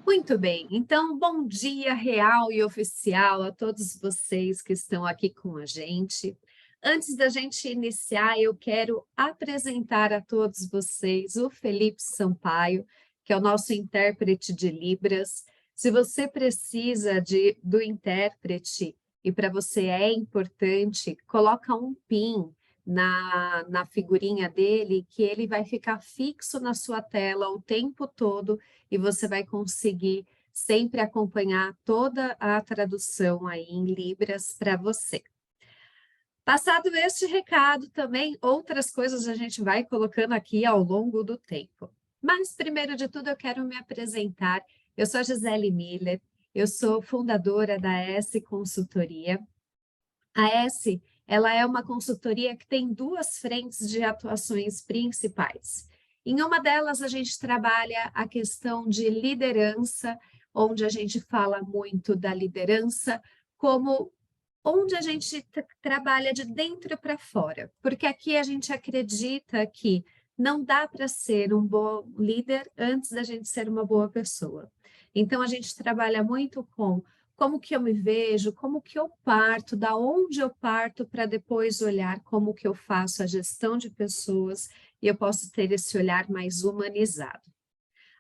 Muito bem, então bom dia real e oficial a todos vocês que estão aqui com a gente. Antes da gente iniciar, eu quero apresentar a todos vocês o Felipe Sampaio, que é o nosso intérprete de Libras. Se você precisa do intérprete e para você é importante, coloca um PIN na figurinha dele, que ele vai ficar fixo na sua tela o tempo todo e você vai conseguir sempre acompanhar toda a tradução aí em Libras para você. Passado este recado, também outras coisas a gente vai colocando aqui ao longo do tempo. Mas, primeiro de tudo, eu quero me apresentar. Eu sou a Gisele Miller, eu sou fundadora da S Consultoria. A S, ela é uma consultoria que tem duas frentes de atuações principais. Em uma delas, a gente trabalha a questão de liderança, onde a gente fala muito da liderança como onde a gente trabalha de dentro para fora, porque aqui a gente acredita que não dá para ser um bom líder antes da gente ser uma boa pessoa. Então, a gente trabalha muito com como que eu me vejo, como que eu parto, da onde eu parto para depois olhar como que eu faço a gestão de pessoas e eu posso ter esse olhar mais humanizado.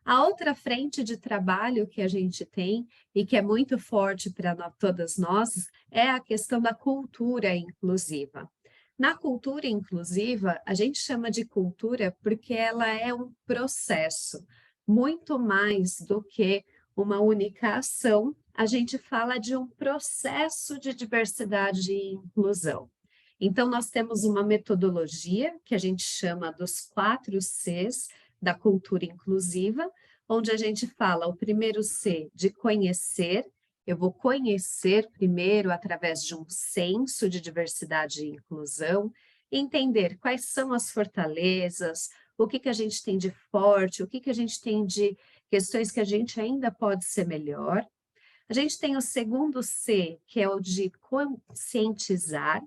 A outra frente de trabalho que a gente tem e que é muito forte para todas nós é a questão da cultura inclusiva. Na cultura inclusiva, a gente chama de cultura porque ela é um processo, muito mais do que uma única ação, a gente fala de um processo de diversidade e inclusão. Então, nós temos uma metodologia que a gente chama dos 4 Cs da cultura inclusiva, onde a gente fala o primeiro C de conhecer, eu vou conhecer primeiro através de um senso de diversidade e inclusão, entender quais são as fortalezas, o que a gente tem de forte, o que a gente tem de questões que a gente ainda pode ser melhor. A gente tem o segundo C, que é o de conscientizar,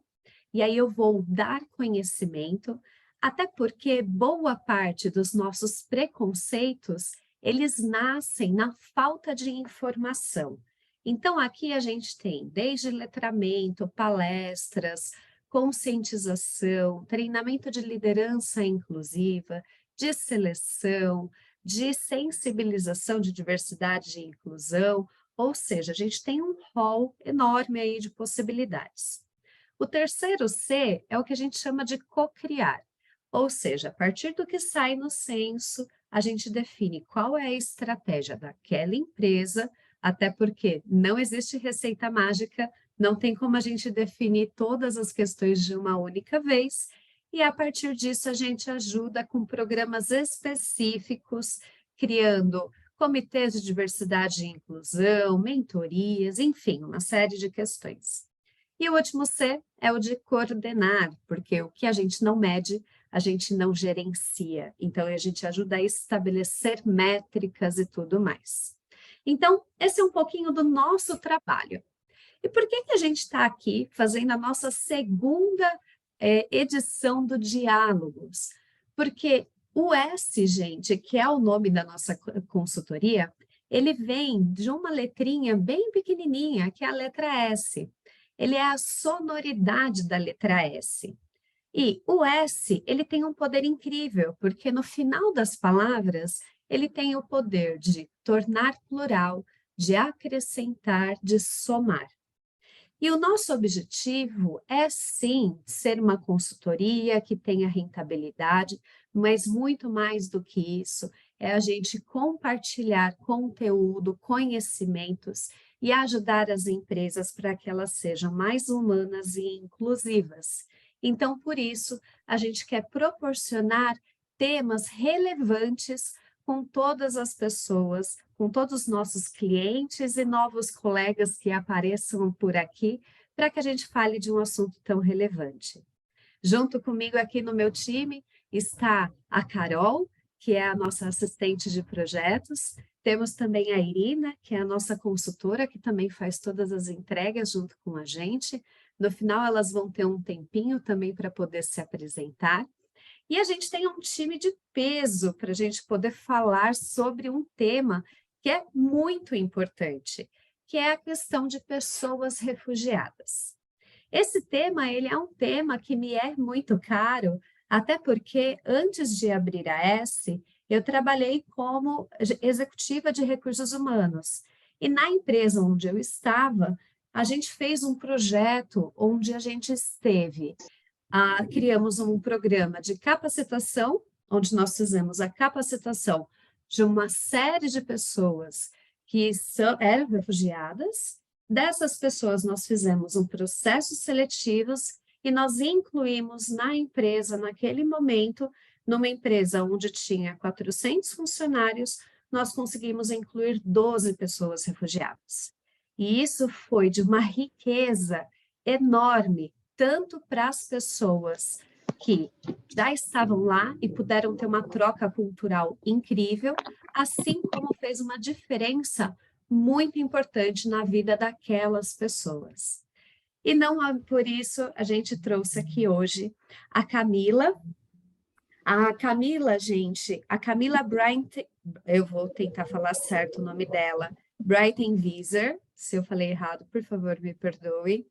e aí eu vou dar conhecimento, até porque boa parte dos nossos preconceitos, eles nascem na falta de informação. Então, aqui a gente tem desde letramento, palestras, conscientização, treinamento de liderança inclusiva, de seleção, de sensibilização de diversidade e inclusão, ou seja, a gente tem um rol enorme aí de possibilidades. O terceiro C é o que a gente chama de co-criar, ou seja, a partir do que sai no censo, a gente define qual é a estratégia daquela empresa, até porque não existe receita mágica, não tem como a gente definir todas as questões de uma única vez, e a partir disso a gente ajuda com programas específicos, criando comitês de diversidade e inclusão, mentorias, enfim, uma série de questões. E o último C é o de coordenar, porque o que a gente não mede, a gente não gerencia. Então, a gente ajuda a estabelecer métricas e tudo mais. Então, esse é um pouquinho do nosso trabalho. E por que a gente está aqui fazendo a nossa segunda edição do Diálogos? Porque o S, gente, que é o nome da nossa consultoria, ele vem de uma letrinha bem pequenininha, que é a letra S. Ele é a sonoridade da letra S. E o S, ele tem um poder incrível, porque no final das palavras, ele tem o poder de tornar plural, de acrescentar, de somar. E o nosso objetivo é, sim, ser uma consultoria que tenha rentabilidade, mas muito mais do que isso, é a gente compartilhar conteúdo, conhecimentos e ajudar as empresas para que elas sejam mais humanas e inclusivas. Então, por isso, a gente quer proporcionar temas relevantes com todas as pessoas, com todos os nossos clientes e novos colegas que apareçam por aqui, para que a gente fale de um assunto tão relevante. Junto comigo aqui no meu time está a Carol, que é a nossa assistente de projetos. Temos também a Irina, que é a nossa consultora, que também faz todas as entregas junto com a gente. No final, elas vão ter um tempinho também para poder se apresentar. E a gente tem um time de peso para a gente poder falar sobre um tema que é muito importante, que é a questão de pessoas refugiadas. Esse tema, ele é um tema que me é muito caro, até porque antes de abrir a S, eu trabalhei como executiva de recursos humanos. E na empresa onde eu estava, a gente fez um projeto onde a gente esteve, criamos um programa de capacitação, onde nós fizemos a capacitação de uma série de pessoas que eram refugiadas. Dessas pessoas, nós fizemos um processo seletivos e nós incluímos na empresa, naquele momento, numa empresa onde tinha 400 funcionários, nós conseguimos incluir 12 pessoas refugiadas. E isso foi de uma riqueza enorme, tanto para as pessoas que já estavam lá e puderam ter uma troca cultural incrível, assim como fez uma diferença muito importante na vida daquelas pessoas. E não por isso a gente trouxe aqui hoje a Camila. A Camila, gente, a Camila Bryant, eu vou tentar falar certo o nome dela, Breitenwieser, se eu falei errado, por favor, me perdoe.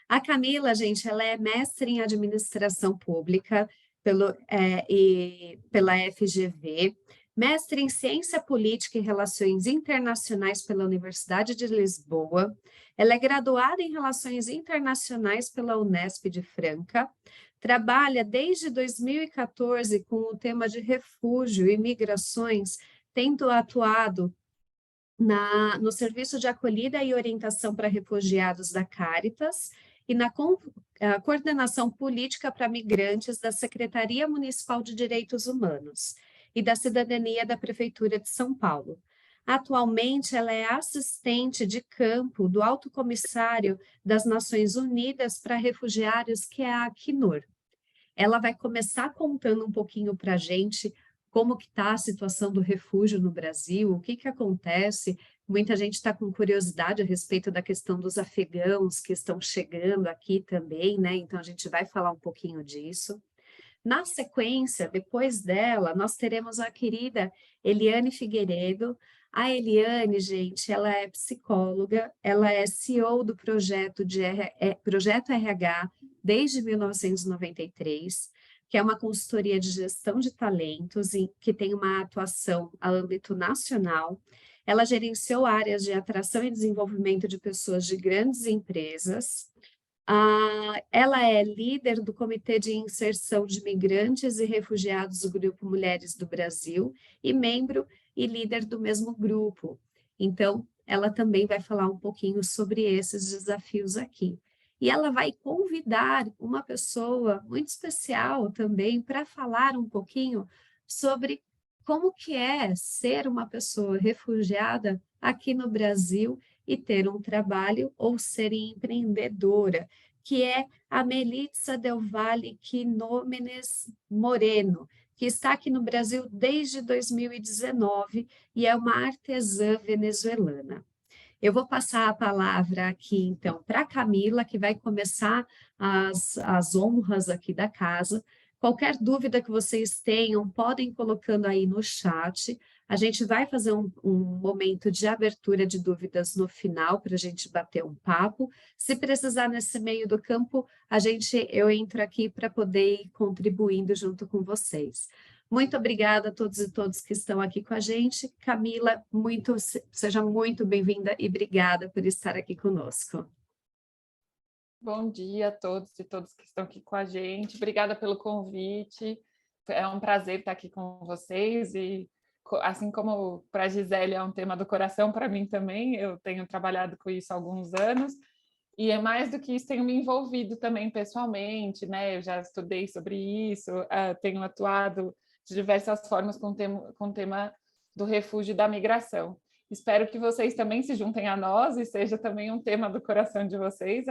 A Camila, gente, ela é mestre em administração pública pela FGV, mestre em ciência política e relações internacionais pela Universidade de Lisboa, ela é graduada em relações internacionais pela Unesp de Franca, trabalha desde 2014 com o tema de refúgio e migrações, tendo atuado no Serviço de Acolhida e Orientação para Refugiados da Caritas e na Coordenação Política para Migrantes da Secretaria Municipal de Direitos Humanos e da Cidadania da Prefeitura de São Paulo. Atualmente, ela é assistente de campo do Alto Comissário das Nações Unidas para Refugiados, que é a Acnur. Ela vai começar contando um pouquinho para a gente como que está a situação do refúgio no Brasil, o que acontece. Muita gente está com curiosidade a respeito da questão dos afegãos que estão chegando aqui também, né? Então, a gente vai falar um pouquinho disso. Na sequência, depois dela, nós teremos a querida Eliane Figueiredo. A Eliane, gente, ela é psicóloga, ela é CEO do Projeto RH desde 1993, que é uma consultoria de gestão de talentos e que tem uma atuação a âmbito nacional. Ela gerenciou áreas de atração e desenvolvimento de pessoas de grandes empresas. Ela é líder do Comitê de Inserção de Migrantes e Refugiados do Grupo Mulheres do Brasil e membro e líder do mesmo grupo. Então, ela também vai falar um pouquinho sobre esses desafios aqui. E ela vai convidar uma pessoa muito especial também para falar um pouquinho sobre como que é ser uma pessoa refugiada aqui no Brasil e ter um trabalho ou ser empreendedora, que é a Melitza Del Valle Quinómenes Moreno, que está aqui no Brasil desde 2019 e é uma artesã venezuelana. Eu vou passar a palavra aqui, então, para a Camila, que vai começar as honras aqui da casa. Qualquer dúvida que vocês tenham, podem colocando aí no chat. A gente vai fazer um momento de abertura de dúvidas no final, para a gente bater um papo. Se precisar nesse meio do campo, eu entro aqui para poder ir contribuindo junto com vocês. Muito obrigada a todos e todas que estão aqui com a gente. Camila, seja muito bem-vinda e obrigada por estar aqui conosco. Bom dia a todos e todas que estão aqui com a gente. Obrigada pelo convite. É um prazer estar aqui com vocês e, assim como para a Gisele é um tema do coração, para mim também, eu tenho trabalhado com isso há alguns anos. E é mais do que isso, tenho me envolvido também pessoalmente, né? Eu já estudei sobre isso, tenho atuado de diversas formas com o tema do refúgio e da migração. Espero que vocês também se juntem a nós e seja também um tema do coração de vocês,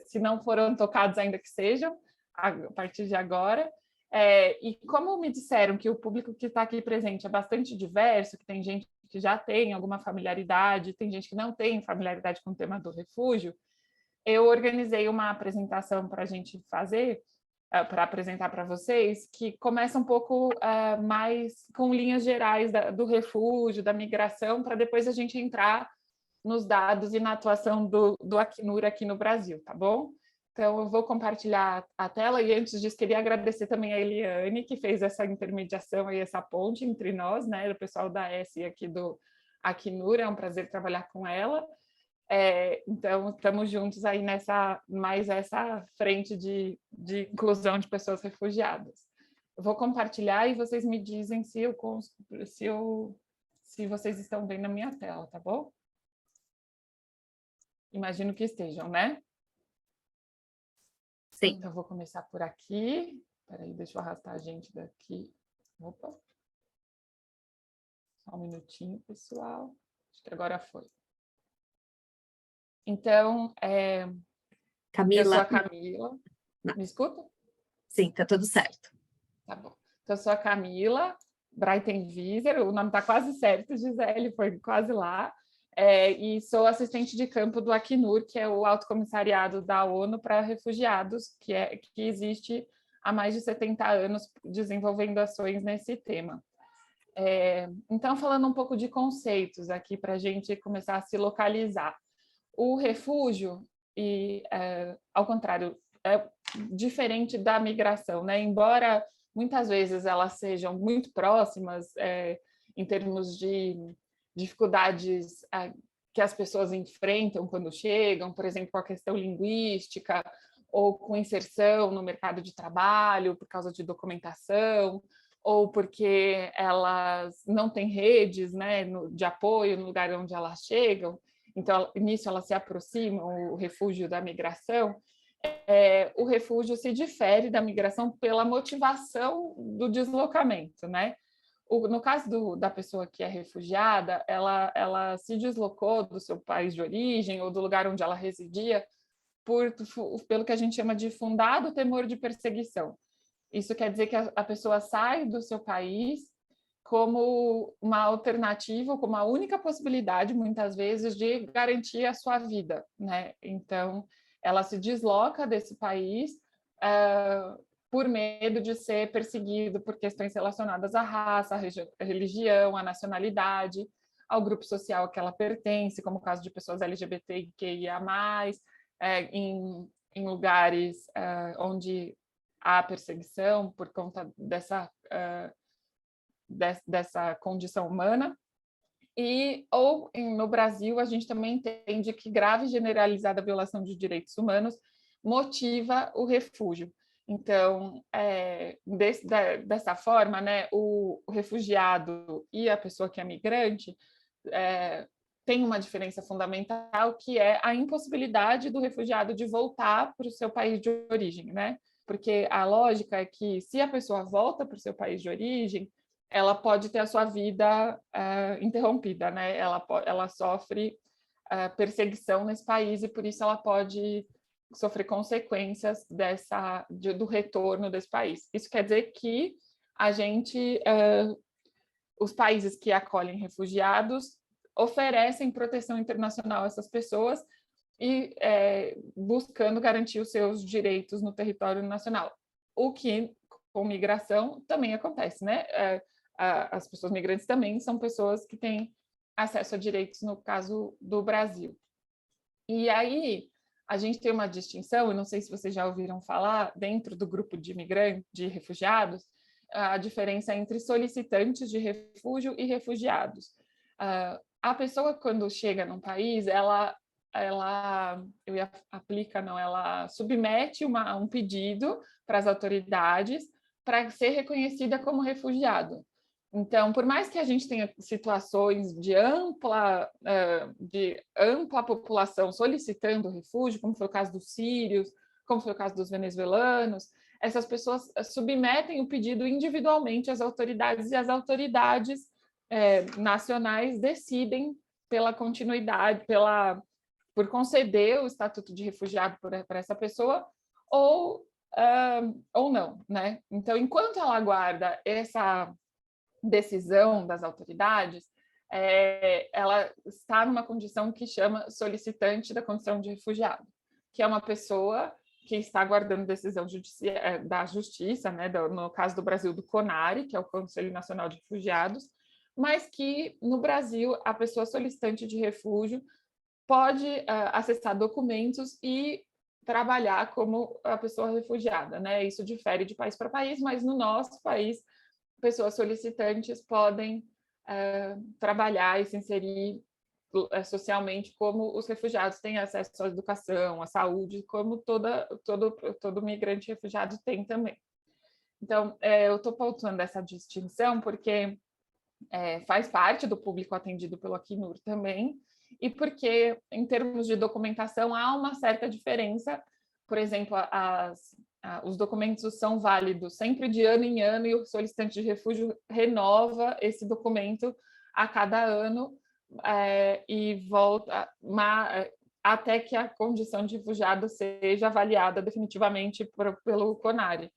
se não foram tocados ainda que sejam, a partir de agora. E como me disseram que o público que está aqui presente é bastante diverso, que tem gente que já tem alguma familiaridade, tem gente que não tem familiaridade com o tema do refúgio, eu organizei uma apresentação para a gente fazer para apresentar para vocês, que começa um pouco mais com linhas gerais do refúgio, da migração, para depois a gente entrar nos dados e na atuação do Acnur aqui no Brasil, tá bom? Então, eu vou compartilhar a tela e antes disso, queria agradecer também a Eliane, que fez essa intermediação e essa ponte entre nós, né, do pessoal da ESE aqui do Acnur, é um prazer trabalhar com ela. Então, estamos juntos aí nessa frente de inclusão de pessoas refugiadas. Eu vou compartilhar e vocês me dizem se vocês estão vendo a minha tela, tá bom? Imagino que estejam, né? Sim. Então, eu vou começar por aqui. Espera aí, deixa eu arrastar a gente daqui. Opa. Só um minutinho, pessoal. Acho que agora foi. Então, Camila. eu sou a Camila. Não. Me escuta? Sim, tá tudo certo. Tá bom. Então, eu sou a Camila Breitenwieser, o nome está quase certo, Gisele, foi quase lá. E sou assistente de campo do Acnur, que é o Alto Comissariado da ONU para Refugiados, que existe há mais de 70 anos desenvolvendo ações nesse tema. Então, falando um pouco de conceitos aqui para a gente começar a se localizar. O refúgio, ao contrário, é diferente da migração, né? Embora muitas vezes elas sejam muito próximas em termos de dificuldades que as pessoas enfrentam quando chegam, por exemplo, com a questão linguística ou com inserção no mercado de trabalho por causa de documentação, ou porque elas não têm redes, né, de apoio no lugar onde elas chegam, então nisso elas se aproximam, o refúgio da migração. O refúgio se difere da migração pela motivação do deslocamento, né? No caso da pessoa que é refugiada, ela se deslocou do seu país de origem ou do lugar onde ela residia pelo que a gente chama de fundado temor de perseguição. Isso quer dizer que a pessoa sai do seu país como uma alternativa, como a única possibilidade, muitas vezes, de garantir a sua vida, né? Então, ela se desloca desse país por medo de ser perseguido por questões relacionadas à raça, à religião, à nacionalidade, ao grupo social a que ela pertence, como o caso de pessoas LGBTQIA+, em lugares onde há perseguição por conta dessa condição humana. Ou no Brasil, a gente também entende que grave e generalizada violação de direitos humanos motiva o refúgio. Então, dessa forma, né, o refugiado e a pessoa que é migrante tem uma diferença fundamental, que é a impossibilidade do refugiado de voltar para o seu país de origem, né? Porque a lógica é que, se a pessoa volta para o seu país de origem, ela pode ter a sua vida interrompida, né? Ela sofre perseguição nesse país e, por isso, ela pode sofrer consequências do retorno desse país. Isso quer dizer que os países que acolhem refugiados oferecem proteção internacional a essas pessoas e buscando garantir os seus direitos no território nacional. O que, com migração, também acontece, né? As pessoas migrantes também são pessoas que têm acesso a direitos, no caso do Brasil. E aí, a gente tem uma distinção, eu não sei se vocês já ouviram falar, dentro do grupo de migrantes, de refugiados, a diferença entre solicitantes de refúgio e refugiados. A pessoa, quando chega num país, ela submete um pedido para as autoridades para ser reconhecida como refugiado. Então, por mais que a gente tenha situações de ampla população solicitando refúgio, como foi o caso dos sírios, como foi o caso dos venezuelanos, essas pessoas submetem o pedido individualmente às autoridades e as autoridades nacionais decidem pela continuidade, por conceder o estatuto de refugiado para essa pessoa ou não, né? Então, enquanto ela aguarda essa decisão das autoridades, ela está numa condição que chama solicitante da condição de refugiado, que é uma pessoa que está aguardando decisão da Justiça, né, no caso do Brasil, do CONARE, que é o Conselho Nacional de Refugiados, mas que no Brasil a pessoa solicitante de refúgio pode acessar documentos e trabalhar como a pessoa refugiada, né? Isso difere de país para país, mas no nosso país, pessoas solicitantes podem trabalhar e se inserir socialmente como os refugiados têm acesso à educação, à saúde, como todo migrante refugiado tem também. Então, eu estou pontuando essa distinção porque faz parte do público atendido pelo Acnur também, e porque, em termos de documentação, há uma certa diferença. Por exemplo, os documentos são válidos sempre de ano em ano, e o solicitante de refúgio renova esse documento a cada ano e volta até que a condição de refugiado seja avaliada definitivamente pelo CONARE.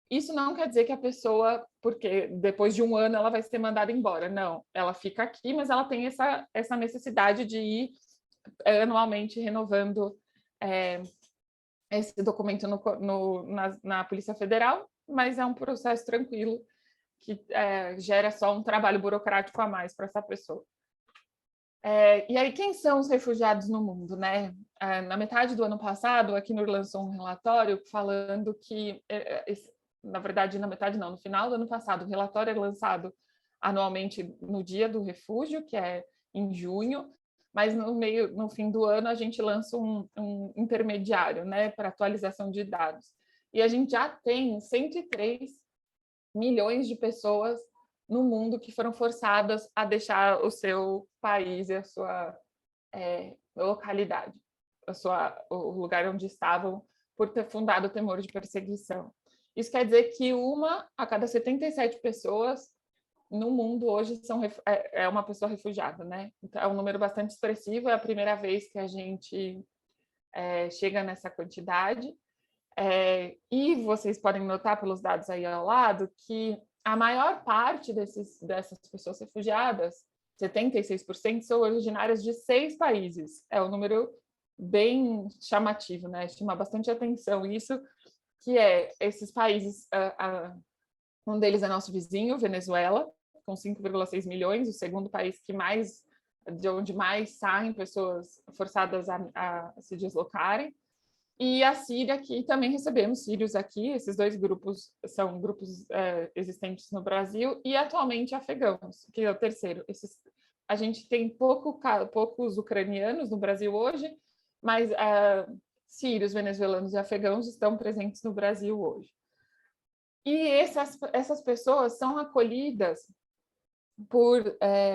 Isso não quer dizer que a pessoa, porque depois de um ano ela vai ser mandada embora. Não, ela fica aqui, mas ela tem essa necessidade de ir anualmente renovando esse documento na Polícia Federal, mas é um processo tranquilo que gera só um trabalho burocrático a mais para essa pessoa. E aí, quem são os refugiados no mundo, né? Na metade do ano passado, a Acnur lançou um relatório falando que na verdade, na metade não, no final do ano passado, o relatório é lançado anualmente no Dia do Refúgio, que é em junho, mas no fim do ano a gente lança um intermediário, né, para atualização de dados. E a gente já tem 103 milhões de pessoas no mundo que foram forçadas a deixar o seu país e a sua localidade, o lugar onde estavam, por ter fundado o temor de perseguição. Isso quer dizer que 1 a cada 77 pessoas no mundo hoje é uma pessoa refugiada, né? Então, é um número bastante expressivo, é a primeira vez que a gente chega nessa quantidade. E vocês podem notar pelos dados aí ao lado que a maior parte dessas pessoas refugiadas, 76%, são originárias de 6 países. É um número bem chamativo, né? Chama bastante atenção isso, que esses países, um deles é nosso vizinho, Venezuela, com 5,6 milhões, o segundo país de onde mais saem pessoas forçadas a se deslocarem, e a Síria, que também recebemos sírios aqui. Esses 2 grupos são grupos existentes no Brasil, e atualmente afegãos, que é o terceiro. A gente tem poucos ucranianos no Brasil hoje, mas sírios, venezuelanos e afegãos estão presentes no Brasil hoje. E essas pessoas são acolhidas por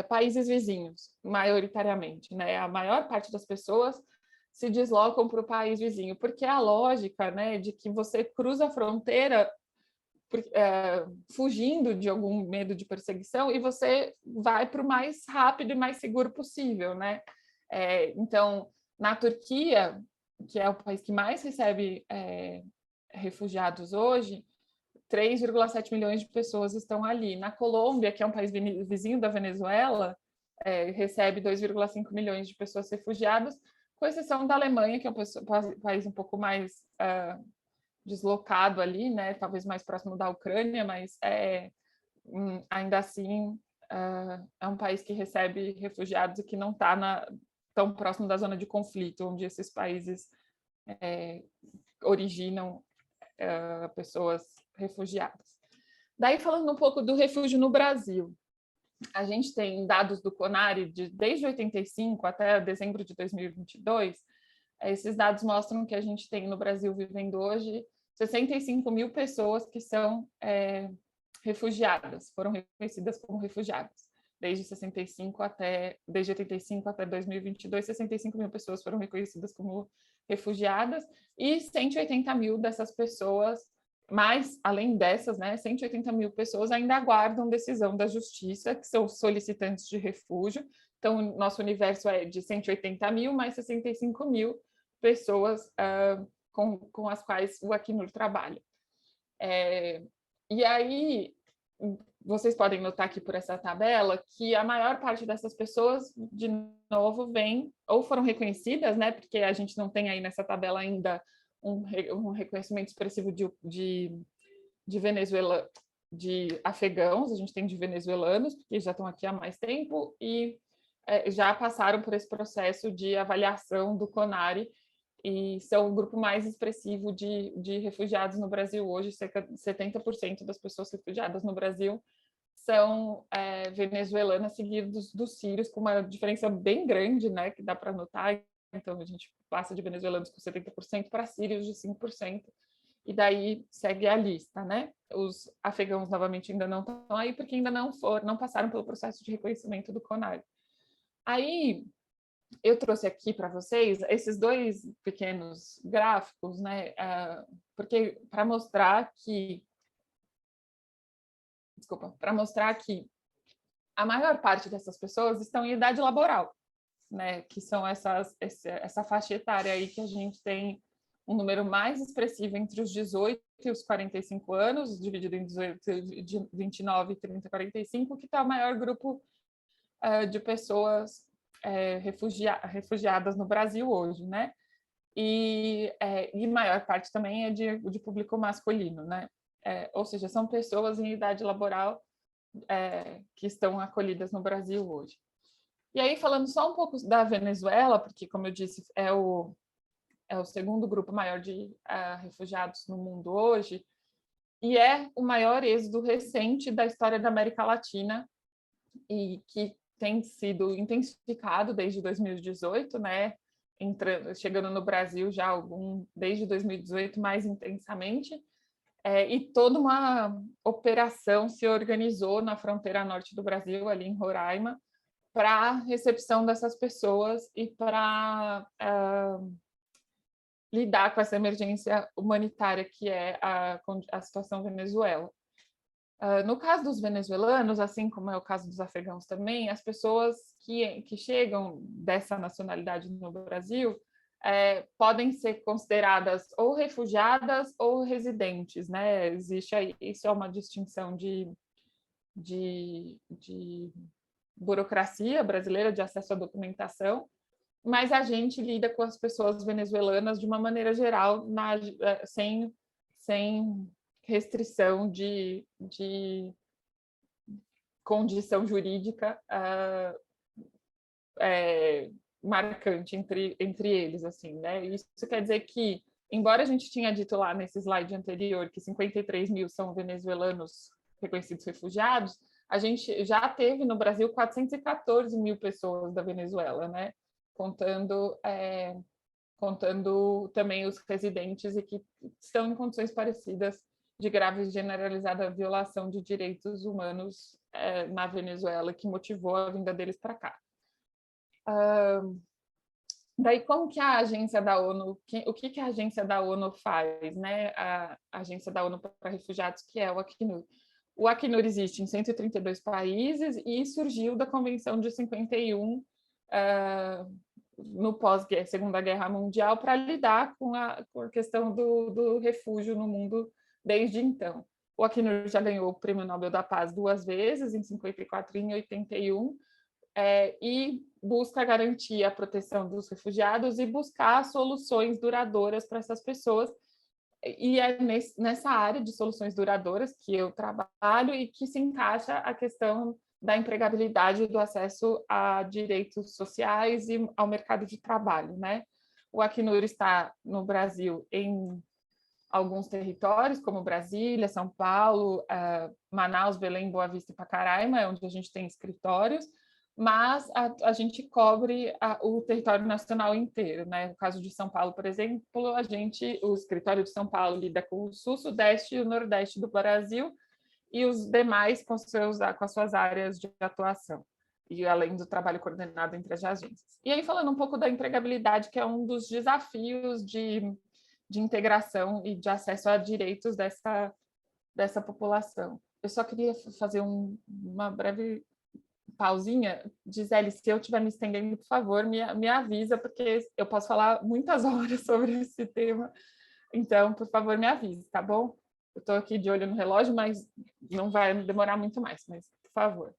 países vizinhos, maioritariamente, né? A maior parte das pessoas se deslocam para o país vizinho, porque é a lógica, né, de que você cruza a fronteira fugindo de algum medo de perseguição e você vai para o mais rápido e mais seguro possível, né? Então, na Turquia, que é o país que mais recebe refugiados hoje, 3,7 milhões de pessoas estão ali. Na Colômbia, que é um país vizinho da Venezuela, recebe 2,5 milhões de pessoas refugiadas, com exceção da Alemanha, que é um país um pouco mais deslocado ali, né? Talvez mais próximo da Ucrânia, mas ainda assim é um país que recebe refugiados e que não está tão próximo da zona de conflito, onde esses países originam pessoas refugiadas. Daí, falando um pouco do refúgio no Brasil, a gente tem dados do CONARE desde 85 até dezembro de 2022. Esses dados mostram que a gente tem no Brasil vivendo hoje 65 mil pessoas que são refugiadas, foram reconhecidas como refugiadas. Desde 85 até 2022, 65 mil pessoas foram reconhecidas como refugiadas, e 180 mil dessas pessoas, mas além dessas, né, 180 mil pessoas ainda aguardam decisão da justiça, que são solicitantes de refúgio. Então, nosso universo é de 180 mil, mais 65 mil pessoas com as quais o Acnur trabalha. E aí, vocês podem notar aqui por essa tabela que a maior parte dessas pessoas, de novo, vem ou foram reconhecidas, né, porque a gente não tem aí nessa tabela ainda um reconhecimento expressivo de Venezuela, de afegãos, a gente tem de venezuelanos, porque já estão aqui há mais tempo, e já passaram por esse processo de avaliação do CONARE, e são o grupo mais expressivo de refugiados no Brasil hoje. Cerca de 70% das pessoas refugiadas no Brasil são venezuelanas, seguidos dos sírios, com uma diferença bem grande, né, que dá para notar. Então, a gente passa de venezuelanos com 70% para sírios de 5%, e daí segue a lista, né? Os afegãos, novamente, ainda não estão aí, porque ainda não passaram pelo processo de reconhecimento do CONARE. Aí, eu trouxe aqui para vocês esses dois pequenos gráficos, né? Porque para mostrar que a maior parte dessas pessoas estão em idade laboral, né? Que são essa faixa etária aí que a gente tem um número mais expressivo entre os 18 e os 45 anos, dividido em 18, 29, 30 e 45, que está o maior grupo de pessoas refugiadas no Brasil hoje, né? E maior parte também é de público masculino, né? Ou seja, são pessoas em idade laboral que estão acolhidas no Brasil hoje. E aí, falando só um pouco da Venezuela, porque, como eu disse, é o segundo grupo maior de refugiados no mundo hoje, e é o maior êxodo recente da história da América Latina, e que tem sido intensificado desde 2018, né? Chegando no Brasil já desde 2018 mais intensamente, e toda uma operação se organizou na fronteira norte do Brasil, ali em Roraima, para a recepção dessas pessoas e para lidar com essa emergência humanitária que é a situação Venezuela. No caso dos venezuelanos, assim como é o caso dos afegãos também, as pessoas que chegam dessa nacionalidade no Brasil podem ser consideradas ou refugiadas ou residentes, né? Existe aí, isso é uma distinção de burocracia brasileira de acesso à documentação, mas a gente lida com as pessoas venezuelanas de uma maneira geral, sem restrição de condição jurídica marcante entre eles, assim, né? Isso quer dizer que, embora a gente tinha dito lá nesse slide anterior que 53 mil são venezuelanos reconhecidos refugiados, a gente já teve no Brasil 414 mil pessoas da Venezuela, né? Contando também os residentes e que estão em condições parecidas de grave e generalizada violação de direitos humanos na Venezuela, que motivou a vinda deles para cá. Daí, como que a agência da ONU, o que a agência da ONU faz, né? A agência da ONU para refugiados, que é o Acnur. O Acnur existe em 132 países e surgiu da Convenção de 51, no pós-Segunda Guerra Mundial, para lidar com a questão do refúgio no mundo desde então. O Acnur já ganhou o Prêmio Nobel da Paz 2 vezes, em 54 e em 81, e busca garantir a proteção dos refugiados e buscar soluções duradouras para essas pessoas. E é nessa área de soluções duradouras que eu trabalho e que se encaixa a questão da empregabilidade, do acesso a direitos sociais e ao mercado de trabalho, né? O Acnur está no Brasil em alguns territórios, como Brasília, São Paulo, Manaus, Belém, Boa Vista e Pacaraima, é onde a gente tem escritórios, mas a gente cobre o território nacional inteiro, né? No caso de São Paulo, por exemplo, o escritório de São Paulo lida com o sul, sudeste e o nordeste do Brasil, e os demais com as suas áreas de atuação, e além do trabalho coordenado entre as agências. E aí, falando um pouco da empregabilidade, que é um dos desafios de integração e de acesso a direitos dessa população. Eu só queria fazer uma breve pausinha. Gisele, se eu estiver me estendendo, por favor, me avisa, porque eu posso falar muitas horas sobre esse tema. Então, por favor, me avise, tá bom? Eu estou aqui de olho no relógio, mas não vai demorar muito mais, mas por favor.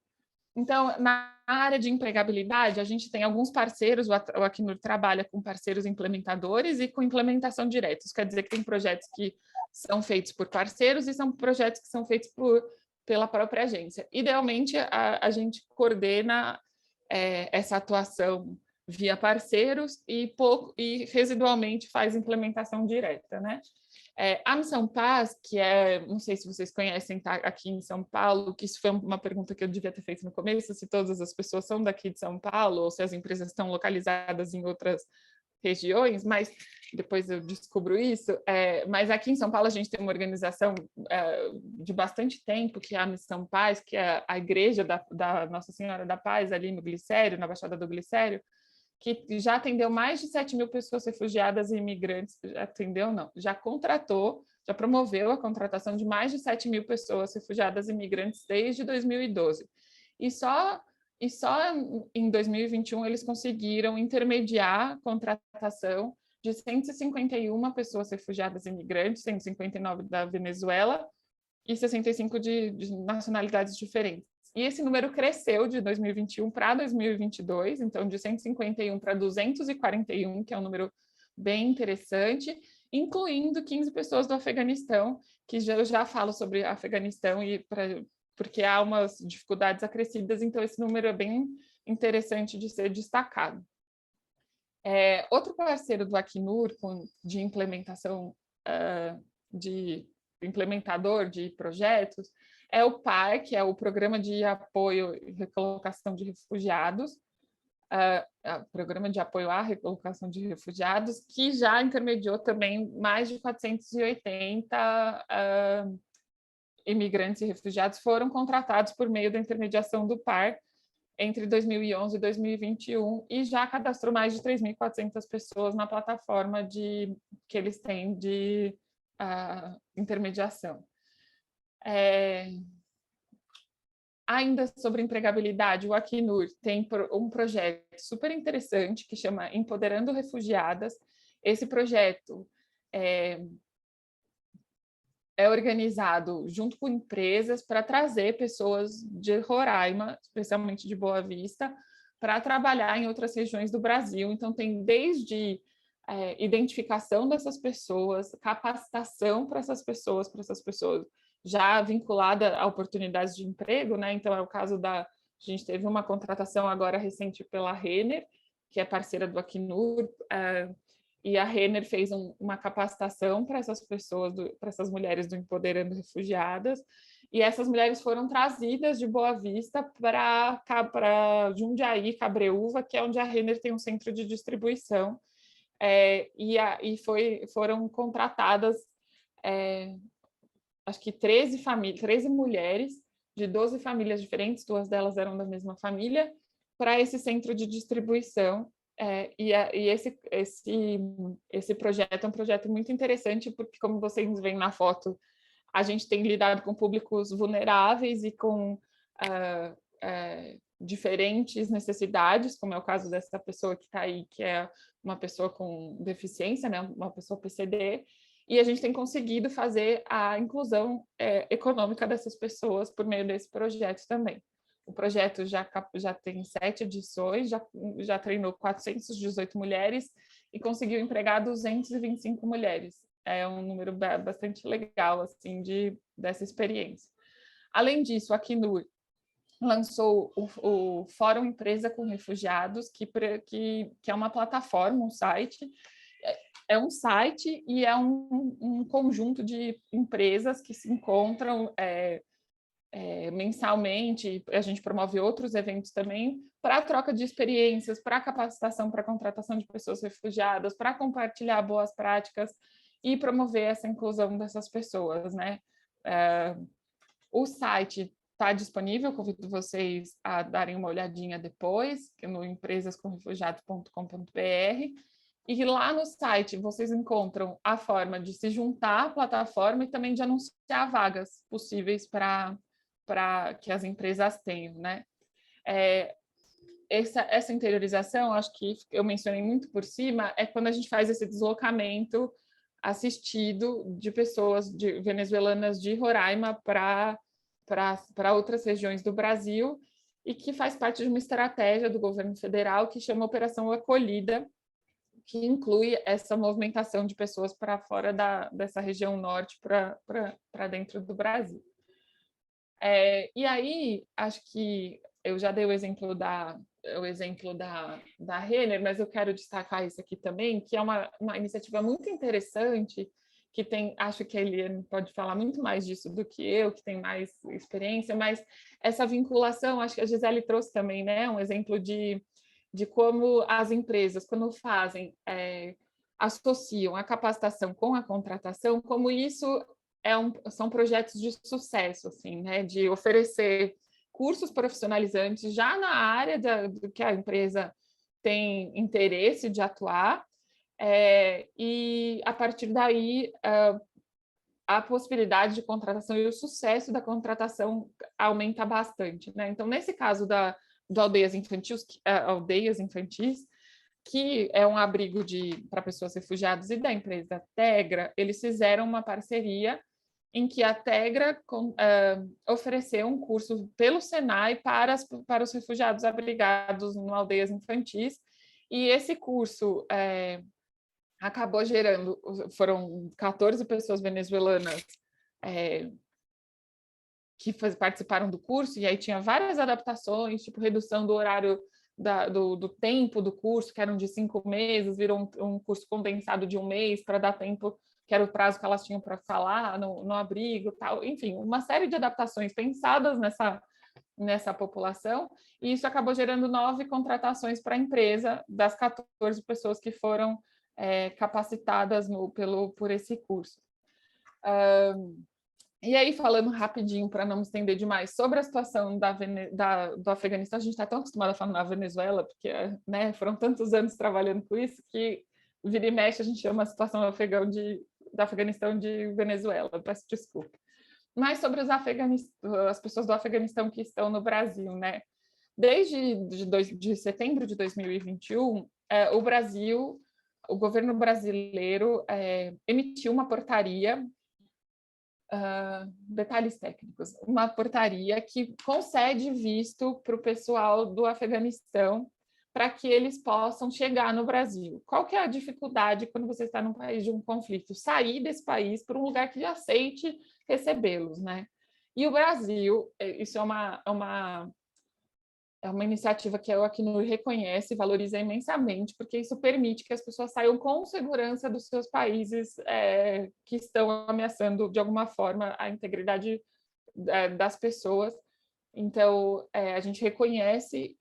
Então, na área de empregabilidade, a gente tem alguns parceiros, o Acnur trabalha com parceiros implementadores e com implementação direta. Isso quer dizer que tem projetos que são feitos por parceiros e são projetos que são feitos pela própria agência. Idealmente, a gente coordena essa atuação via parceiros e residualmente faz implementação direta, né? A Missão Paz, que não sei se vocês conhecem, tá aqui em São Paulo, que isso foi uma pergunta que eu devia ter feito no começo, se todas as pessoas são daqui de São Paulo ou se as empresas estão localizadas em outras regiões, mas depois eu descubro isso. Mas aqui em São Paulo a gente tem uma organização de bastante tempo, que é a Missão Paz, que é a igreja da Nossa Senhora da Paz, ali no Glicério, na Baixada do Glicério, que já atendeu mais de 7 mil pessoas refugiadas e imigrantes, já contratou, já promoveu a contratação de mais de 7 mil pessoas refugiadas e imigrantes desde 2012. E só em 2021 eles conseguiram intermediar a contratação de 151 pessoas refugiadas e imigrantes, 159 da Venezuela e 65 de nacionalidades diferentes. E esse número cresceu de 2021 para 2022, então de 151 para 241, que é um número bem interessante, incluindo 15 pessoas do Afeganistão, que eu já falo sobre Afeganistão, porque há umas dificuldades acrescidas, então esse número é bem interessante de ser destacado. Outro parceiro do Acnur de implementação, de implementador de projetos, é o PAR, que é o Programa de Apoio e Recolocação de Refugiados, Programa de Apoio à Recolocação de Refugiados, que já intermediou também mais de 480 imigrantes e refugiados foram contratados por meio da intermediação do PAR entre 2011 e 2021 e já cadastrou mais de 3.400 pessoas na plataforma que eles têm de intermediação. Ainda sobre empregabilidade, o Acnur tem um projeto super interessante que chama Empoderando Refugiadas. Esse projeto é organizado junto com empresas para trazer pessoas de Roraima, especialmente de Boa Vista, para trabalhar em outras regiões do Brasil. Então, tem desde identificação dessas pessoas, capacitação para essas pessoas já vinculada a oportunidades de emprego, né? Então, é o caso a gente teve uma contratação agora recente pela Renner, que é parceira do Acnur, e a Renner fez uma capacitação para essas pessoas, para essas mulheres do Empoderando Refugiadas, e essas mulheres foram trazidas de Boa Vista para Jundiaí, Cabreúva, que é onde a Renner tem um centro de distribuição, foram contratadas acho que 13 mulheres de 12 famílias diferentes, 2 delas eram da mesma família, para esse centro de distribuição. Esse projeto é um projeto muito interessante, porque, como vocês veem na foto, a gente tem lidado com públicos vulneráveis e com diferentes necessidades, como é o caso dessa pessoa que está aí, que é uma pessoa com deficiência, né, uma pessoa PCD, e a gente tem conseguido fazer a inclusão econômica dessas pessoas por meio desse projeto também. O projeto já tem 7 edições, já treinou 418 mulheres e conseguiu empregar 225 mulheres. É um número bastante legal assim, dessa experiência. Além disso, a Acnur lançou o Fórum Empresa com Refugiados, que é uma plataforma, um site. É um site e é um conjunto de empresas que se encontram mensalmente. A gente promove outros eventos também para troca de experiências, para capacitação, para contratação de pessoas refugiadas, para compartilhar boas práticas e promover essa inclusão dessas pessoas, né? O site está disponível, convido vocês a darem uma olhadinha depois, no empresascomrefugiados.com.br. E lá no site vocês encontram a forma de se juntar à plataforma e também de anunciar vagas possíveis para que as empresas tenham, né? Essa interiorização, acho que eu mencionei muito por cima, é quando a gente faz esse deslocamento assistido de pessoas venezuelanas de Roraima para outras regiões do Brasil, e que faz parte de uma estratégia do governo federal que chama Operação Acolhida, que inclui essa movimentação de pessoas para fora dessa região norte para dentro do Brasil. E aí, acho que eu já dei o exemplo da Renner, mas eu quero destacar isso aqui também, que é uma iniciativa muito interessante, que tem, acho que a Eliane pode falar muito mais disso do que eu, que tem mais experiência, mas essa vinculação, acho que a Gisele trouxe também, né, um exemplo de como as empresas, quando fazem, associam a capacitação com a contratação, como isso são projetos de sucesso, assim, né, de oferecer cursos profissionalizantes já na área do que a empresa tem interesse de atuar, e a partir daí a possibilidade de contratação e o sucesso da contratação aumenta bastante, né? Então, nesse caso do Aldeias Infantis, que é um abrigo para pessoas refugiadas, e da empresa Tegra, eles fizeram uma parceria em que a Tegra ofereceu um curso pelo Senai para os refugiados abrigados no Aldeias Infantis, e esse curso acabou gerando, foram 14 pessoas venezuelanas que participaram do curso, e aí tinha várias adaptações, tipo redução do horário do tempo do curso, que eram de 5 meses, virou um curso condensado de 1 mês para dar tempo, que era o prazo que elas tinham para falar no abrigo, tal. Enfim, uma série de adaptações pensadas nessa população, e isso acabou gerando 9 contratações para a empresa das 14 pessoas que foram capacitadas por esse curso. E aí, falando rapidinho, para não me estender demais, sobre a situação do Afeganistão, a gente está tão acostumado a falar na Venezuela, porque né, foram tantos anos trabalhando com isso, que vira e mexe a gente chama a situação do Afeganistão de Venezuela, peço desculpa. Mas sobre as pessoas do Afeganistão que estão no Brasil, né? Desde de setembro de 2021, o governo brasileiro emitiu uma portaria, detalhes técnicos, uma portaria que concede visto para o pessoal do Afeganistão para que eles possam chegar no Brasil. Qual que é a dificuldade quando você está num país de um conflito? Sair desse país para um lugar que aceite recebê-los, né? E o Brasil, isso é uma iniciativa que a Acnur reconhece e valoriza imensamente, porque isso permite que as pessoas saiam com segurança dos seus países que estão ameaçando, de alguma forma, a integridade das pessoas. Então, a gente reconhece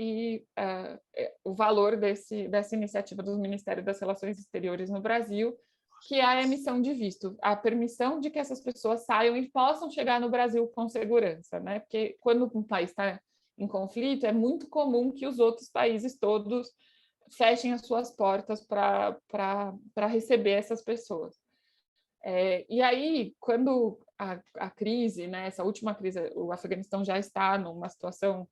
o valor dessa iniciativa do Ministério das Relações Exteriores no Brasil, que é a emissão de visto, a permissão de que essas pessoas saiam e possam chegar no Brasil com segurança, né? Porque quando um país está em conflito, é muito comum que os outros países todos fechem as suas portas para receber essas pessoas. E aí, quando a crise, né, essa última crise, o Afeganistão já está numa situação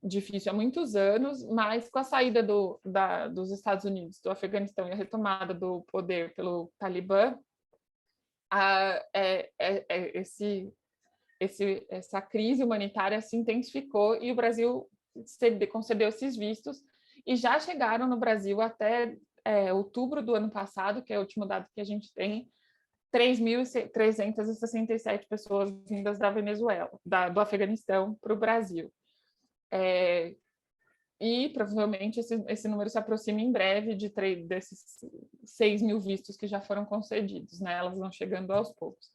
difícil há muitos anos, mas com a saída dos Estados Unidos do Afeganistão e a retomada do poder pelo Talibã, essa crise humanitária se intensificou e o Brasil concedeu esses vistos, e já chegaram no Brasil até outubro do ano passado, que é o último dado que a gente tem, 3.367 pessoas vindas da Venezuela, do Afeganistão para o Brasil. E provavelmente esse número se aproxima em breve desses 6.000 vistos que já foram concedidos, né? Elas vão chegando aos poucos.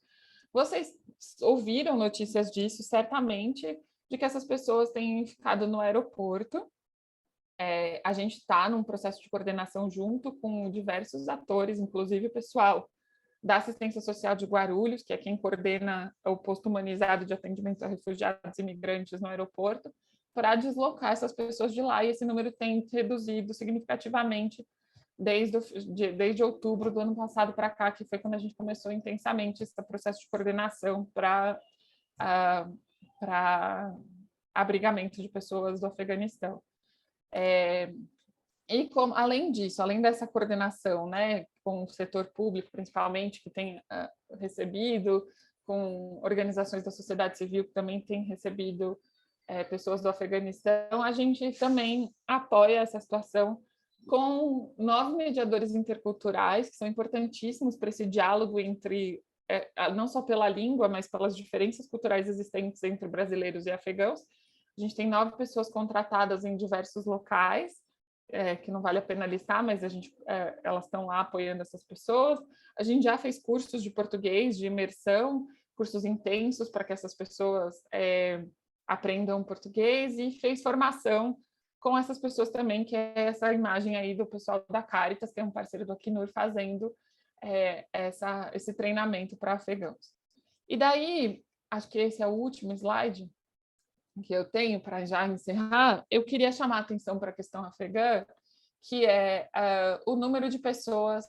Vocês ouviram notícias disso, certamente, de que essas pessoas têm ficado no aeroporto. A gente está num processo de coordenação junto com diversos atores, inclusive o pessoal da Assistência Social de Guarulhos, que é quem coordena o posto humanizado de atendimento a refugiados e imigrantes no aeroporto, para deslocar essas pessoas de lá, e esse número tem reduzido significativamente desde outubro do ano passado para cá, que foi quando a gente começou intensamente esse processo de coordenação para abrigamento de pessoas do Afeganistão. E além disso, além dessa coordenação, né, com o setor público, principalmente, que tem recebido, com organizações da sociedade civil que também têm recebido pessoas do Afeganistão, a gente também apoia essa situação com 9 mediadores interculturais, que são importantíssimos para esse diálogo entre, não só pela língua, mas pelas diferenças culturais existentes entre brasileiros e afegãos. A gente tem 9 pessoas contratadas em diversos locais, que não vale a pena listar, mas elas estão lá apoiando essas pessoas. A gente já fez cursos de português, de imersão, cursos intensos para que essas pessoas aprendam português, e fez formação com essas pessoas também, que é essa imagem aí do pessoal da Caritas, que é um parceiro do Acnur, fazendo esse treinamento para afegãos. E daí, acho que esse é o último slide que eu tenho para já encerrar. Eu queria chamar a atenção para a questão afegã, que é o número de pessoas,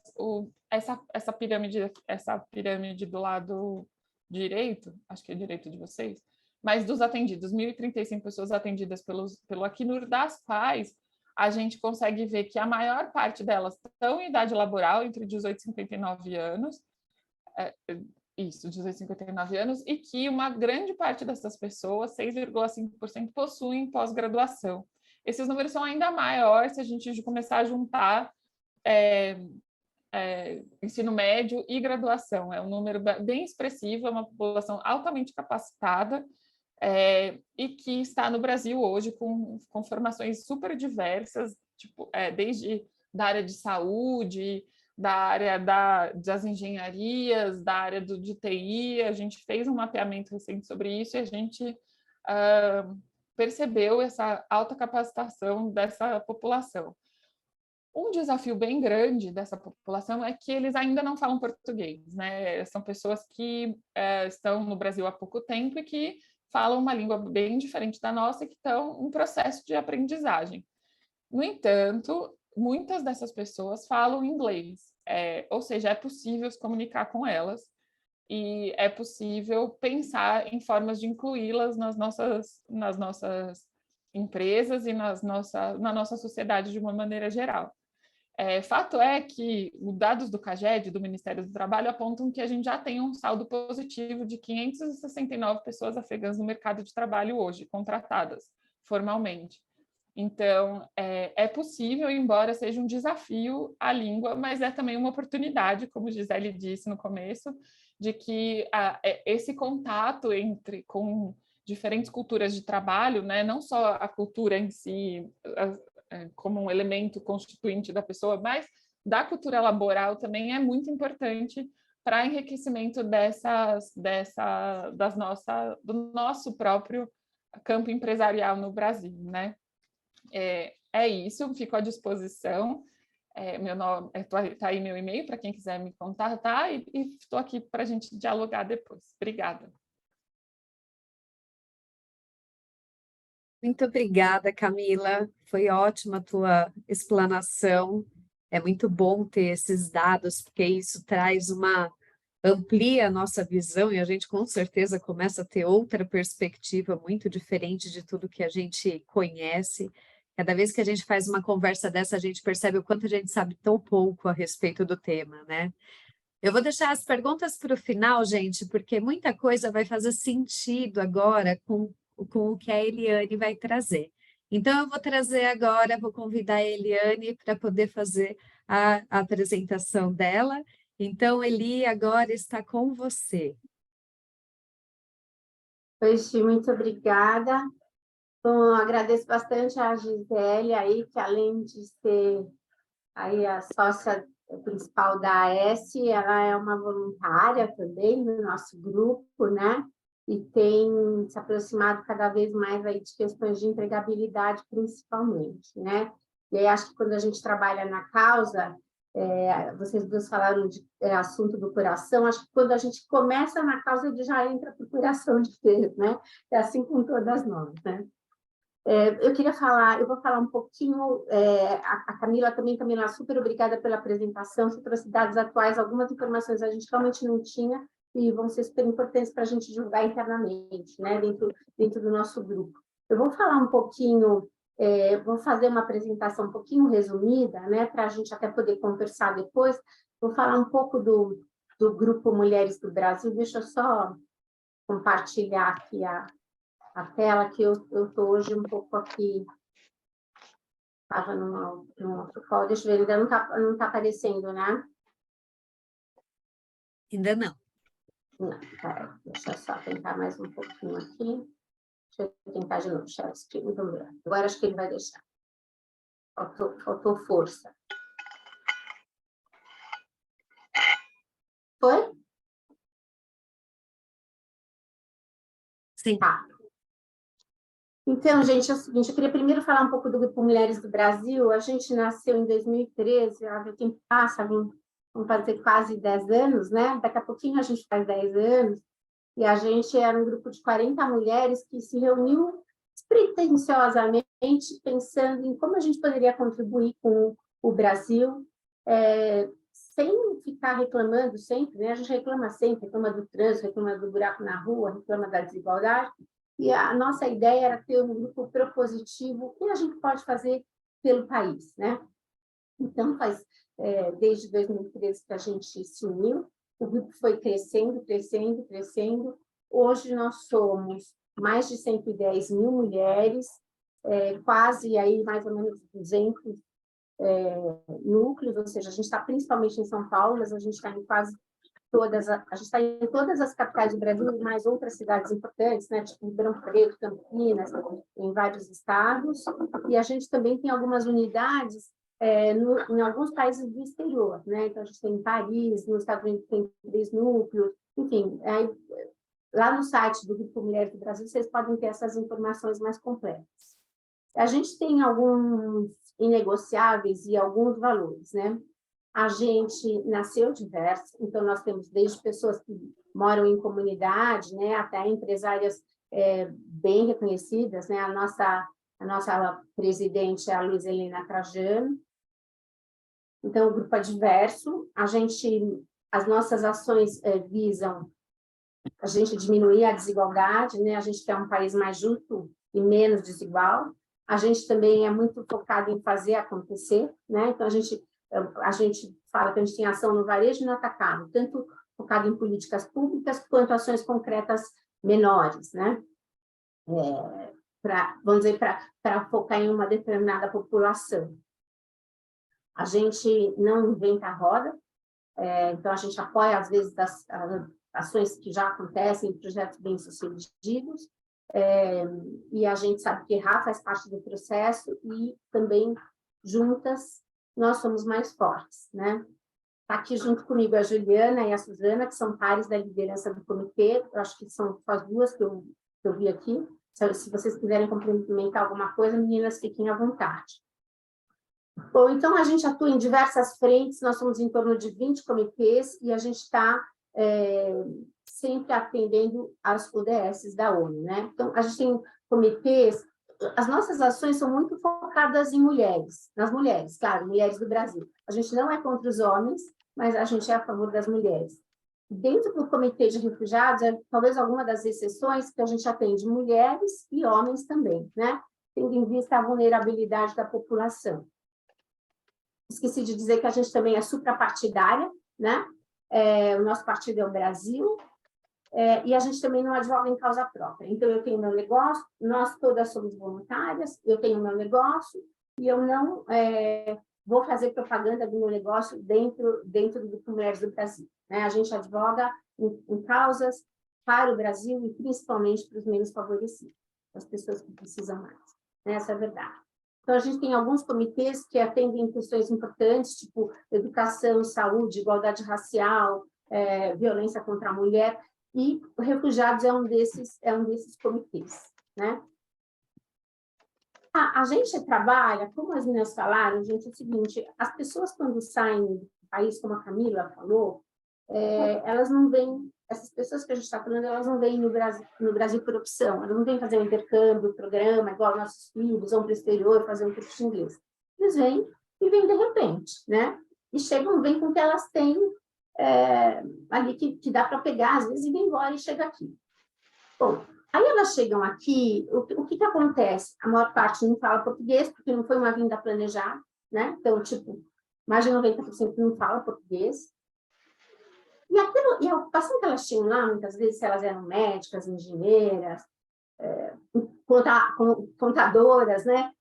essa pirâmide do lado direito, acho que é direito de vocês, mas dos atendidos, 1.035 pessoas atendidas pelo Acnur, das quais a gente consegue ver que a maior parte delas estão em idade laboral, entre 18 e 59 anos, 18 e 59 anos, e que uma grande parte dessas pessoas, 6,5%, possuem pós-graduação. Esses números são ainda maiores se a gente começar a juntar ensino médio e graduação. É um número bem expressivo, é uma população altamente capacitada, e que está no Brasil hoje com formações super diversas, tipo, desde da área de saúde, da área das engenharias, da área de TI. A gente fez um mapeamento recente sobre isso e a gente percebeu essa alta capacitação dessa população. Um desafio bem grande dessa população é que eles ainda não falam português, né? São pessoas que estão no Brasil há pouco tempo e que falam uma língua bem diferente da nossa e que estão em processo de aprendizagem. No entanto, muitas dessas pessoas falam inglês, ou seja, é possível se comunicar com elas e é possível pensar em formas de incluí-las nas nossas empresas e na nossa sociedade de uma maneira geral. Fato é que os dados do CAGED, do Ministério do Trabalho, apontam que a gente já tem um saldo positivo de 569 pessoas afegãs no mercado de trabalho hoje, contratadas formalmente. Então, é possível, embora seja um desafio a língua, mas é também uma oportunidade, como Gisele disse no começo, de que esse contato com diferentes culturas de trabalho, né, não só a cultura em si, como um elemento constituinte da pessoa, mas da cultura laboral também é muito importante para enriquecimento do nosso próprio campo empresarial no Brasil, né? É isso, fico à disposição. Meu nome tá aí meu e-mail para quem quiser me contatar, e estou aqui para a gente dialogar depois. Obrigada. Muito obrigada, Camila. Foi ótima a tua explanação. É muito bom ter esses dados, porque isso amplia a nossa visão e a gente com certeza começa a ter outra perspectiva muito diferente de tudo que a gente conhece. Cada vez que a gente faz uma conversa dessa, a gente percebe o quanto a gente sabe tão pouco a respeito do tema, né? Eu vou deixar as perguntas para o final, gente, porque muita coisa vai fazer sentido agora com o que a Eliane vai trazer. Então, eu vou trazer agora, vou convidar a Eliane para poder fazer a apresentação dela. Então, Eli, agora está com você. Oi, Gi, muito obrigada. Bom, agradeço bastante a Gisele aí, que além de ser aí a sócia principal da AES, ela é uma voluntária também do nosso grupo, né? E tem se aproximado cada vez mais aí de questões de empregabilidade, principalmente, né? E aí acho que quando a gente trabalha na causa, vocês duas falaram de assunto do coração, acho que quando a gente começa na causa, ele já entra para o coração de vez, né? É assim com todas nós, né? Eu vou falar um pouquinho, a Camila também, Camila, super obrigada pela apresentação, você trouxe dados atuais, algumas informações a gente realmente não tinha e vão ser super importantes para a gente divulgar internamente, né, dentro do nosso grupo. Eu vou falar um pouquinho, vou fazer uma apresentação um pouquinho resumida, né, para a gente até poder conversar depois. Vou falar um pouco do Grupo Mulheres do Brasil, deixa eu só compartilhar aqui a a tela, que eu estou hoje um pouco aqui, estava num outro call, deixa eu ver, ainda não tá aparecendo, né? Ainda não. Não, peraí, deixa eu só tentar mais um pouquinho aqui. Deixa eu tentar de novo, share screen, vamos ver. Agora acho que ele vai deixar. Faltou força. Foi? Sim. Tá. Então, gente, é o seguinte, eu queria primeiro falar um pouco do Grupo Mulheres do Brasil. A gente nasceu em 2013, o tempo passa, vamos fazer quase 10 anos, né? Daqui a pouquinho a gente faz 10 anos. E a gente era um grupo de 40 mulheres que se reuniu despretensiosamente, pensando em como a gente poderia contribuir com o Brasil, sem ficar reclamando sempre, né? A gente reclama sempre, reclama do trânsito, reclama do buraco na rua, reclama da desigualdade. E a nossa ideia era ter um grupo propositivo, o que a gente pode fazer pelo país, né? Então, desde 2013 que a gente se uniu, o grupo foi crescendo, crescendo, crescendo. Hoje nós somos mais de 110 mil mulheres, quase aí mais ou menos 200 núcleos, ou seja, a gente está principalmente em São Paulo, mas a gente está em quase todas, a gente está em todas as capitais do Brasil, e mais outras cidades importantes, né, tipo Ribeirão Preto, Campinas, em vários estados, e a gente também tem algumas unidades em alguns países do exterior, né? Então a gente tem em Paris, nos Estados Unidos tem 3 núcleos, enfim, lá no site do Grupo Mulheres do Brasil vocês podem ter essas informações mais completas. A gente tem alguns inegociáveis e alguns valores, né? A gente nasceu diverso, então nós temos desde pessoas que moram em comunidade, né, até empresárias bem reconhecidas, né? A nossa presidente é a Luiz Helena Trajano. Então o grupo é diverso. As nossas ações visam a gente diminuir a desigualdade, né? A gente quer um país mais justo e menos desigual. A gente também é muito focado em fazer acontecer, né? Então a gente fala que a gente tem ação no varejo e no atacado, tanto focado em políticas públicas quanto ações concretas menores, né? Vamos dizer, para focar em uma determinada população. A gente não inventa a roda, então a gente apoia, às vezes, as ações que já acontecem, projetos bem-sucedidos, e a gente sabe que errar faz parte do processo e também, juntas, nós somos mais fortes, né? Está aqui junto comigo a Juliana e a Suzana, que são pares da liderança do comitê, eu acho que são as duas que eu vi aqui. Se vocês quiserem complementar alguma coisa, meninas, fiquem à vontade. Bom, então a gente atua em diversas frentes, nós somos em torno de 20 comitês e a gente está sempre atendendo às ODS da ONU, né? Então, a gente tem comitês, as nossas ações são muito focadas em mulheres, nas mulheres, claro, mulheres do Brasil. A gente não é contra os homens, mas a gente é a favor das mulheres. Dentro do Comitê de Refugiados, talvez alguma das exceções que a gente atende mulheres e homens também, né? Tendo em vista a vulnerabilidade da população. Esqueci de dizer que a gente também é suprapartidária, né? O nosso partido é o Brasil, e a gente também não advoga em causa própria. Então, eu tenho meu negócio, nós todas somos voluntárias, eu tenho meu negócio, e eu não vou fazer propaganda do meu negócio dentro do Grupo Mulheres do Brasil, né? A gente advoga em causas para o Brasil e principalmente para os menos favorecidos, as pessoas que precisam mais, né? Essa é a verdade. Então, a gente tem alguns comitês que atendem questões importantes, tipo educação, saúde, igualdade racial, violência contra a mulher, e refugiados é um desses comitês, né? A gente trabalha, como as meninas falaram, gente, é o seguinte, as pessoas quando saem do país, como a Camila falou, elas não vêm, essas pessoas que a gente está falando, elas não vêm no Brasil por opção, elas não vêm fazer um intercâmbio, programa, igual nossos filhos, vão para o exterior fazer um curso de inglês. Eles vêm e vêm de repente, né? E vêm com o que elas têm ali que dá para pegar, às vezes, e vem embora e chega aqui. Bom, aí elas chegam aqui, o que acontece? A maior parte não fala português, porque não foi uma vinda planejada, né? Então, tipo, mais de 90% não fala português. E a ocupação que elas tinham lá, muitas vezes, se elas eram médicas, engenheiras, contadoras, né?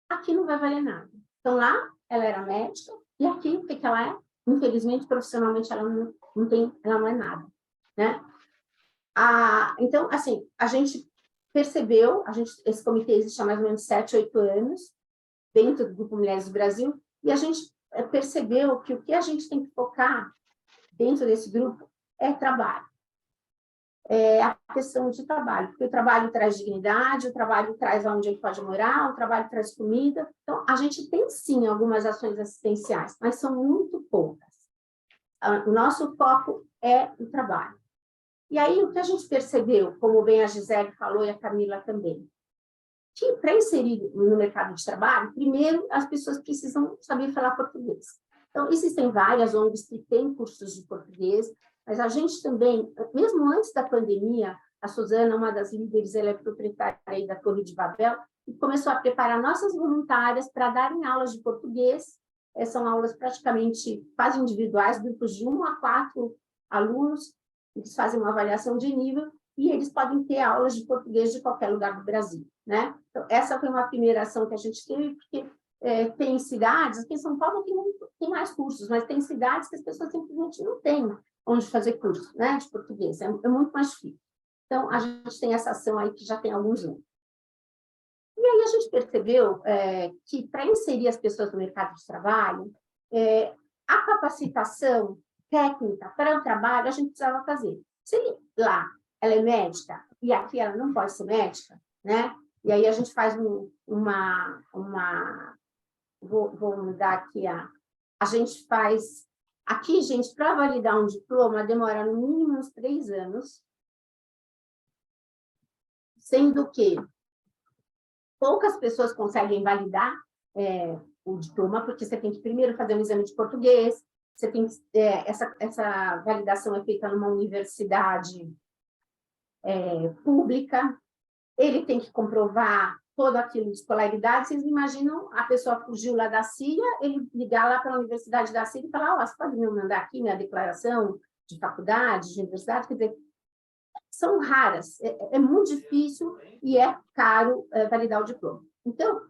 Aqui não vai valer nada. Então, lá, ela era médica, e aqui, o que ela é? Infelizmente, profissionalmente, ela não é nada, né? Então, assim, a gente percebeu, esse comitê existe há mais ou menos 7, 8 anos, dentro do Grupo Mulheres do Brasil, e a gente percebeu que o que a gente tem que focar dentro desse grupo é trabalho. É a questão de trabalho, porque o trabalho traz dignidade, o trabalho traz onde ele pode morar, o trabalho traz comida. Então, a gente tem, sim, algumas ações assistenciais, mas são muito poucas. O nosso foco é o trabalho. E aí, o que a gente percebeu, como bem a Gisele falou e a Camila também, que para inserir no mercado de trabalho, primeiro, as pessoas precisam saber falar português. Então, existem várias ONGs que têm cursos de português, mas a gente também, mesmo antes da pandemia, a Suzana, uma das líderes, ela é proprietária aí da Torre de Babel, e começou a preparar nossas voluntárias para darem aulas de português. São aulas praticamente quase individuais, grupos de 1 a 4 alunos, eles fazem uma avaliação de nível e eles podem ter aulas de português de qualquer lugar do Brasil, né? Então, essa foi uma primeira ação que a gente teve, porque tem cidades, aqui em São Paulo tem mais cursos, mas tem cidades que as pessoas simplesmente não têm onde fazer curso, né, de português, é muito mais difícil. Então, a gente tem essa ação aí que já tem alguns anos. E aí a gente percebeu que para inserir as pessoas no mercado de trabalho, a capacitação técnica para o trabalho a gente precisava fazer. Se lá ela é médica e aqui ela não pode ser médica, né? E aí a gente faz vou mudar aqui a gente faz aqui, gente, para validar um diploma demora no mínimo uns 3 anos, sendo que poucas pessoas conseguem validar o diploma, porque você tem que primeiro fazer um exame de português, você tem essa validação é feita numa universidade pública, ele tem que comprovar todo aquilo de escolaridade. Vocês imaginam, a pessoa fugiu lá da Síria, ele ligar lá para a Universidade da Síria e falar, você pode me mandar aqui minha declaração de faculdade, de universidade? Quer dizer, são raras, é muito difícil e é caro validar o diploma. Então,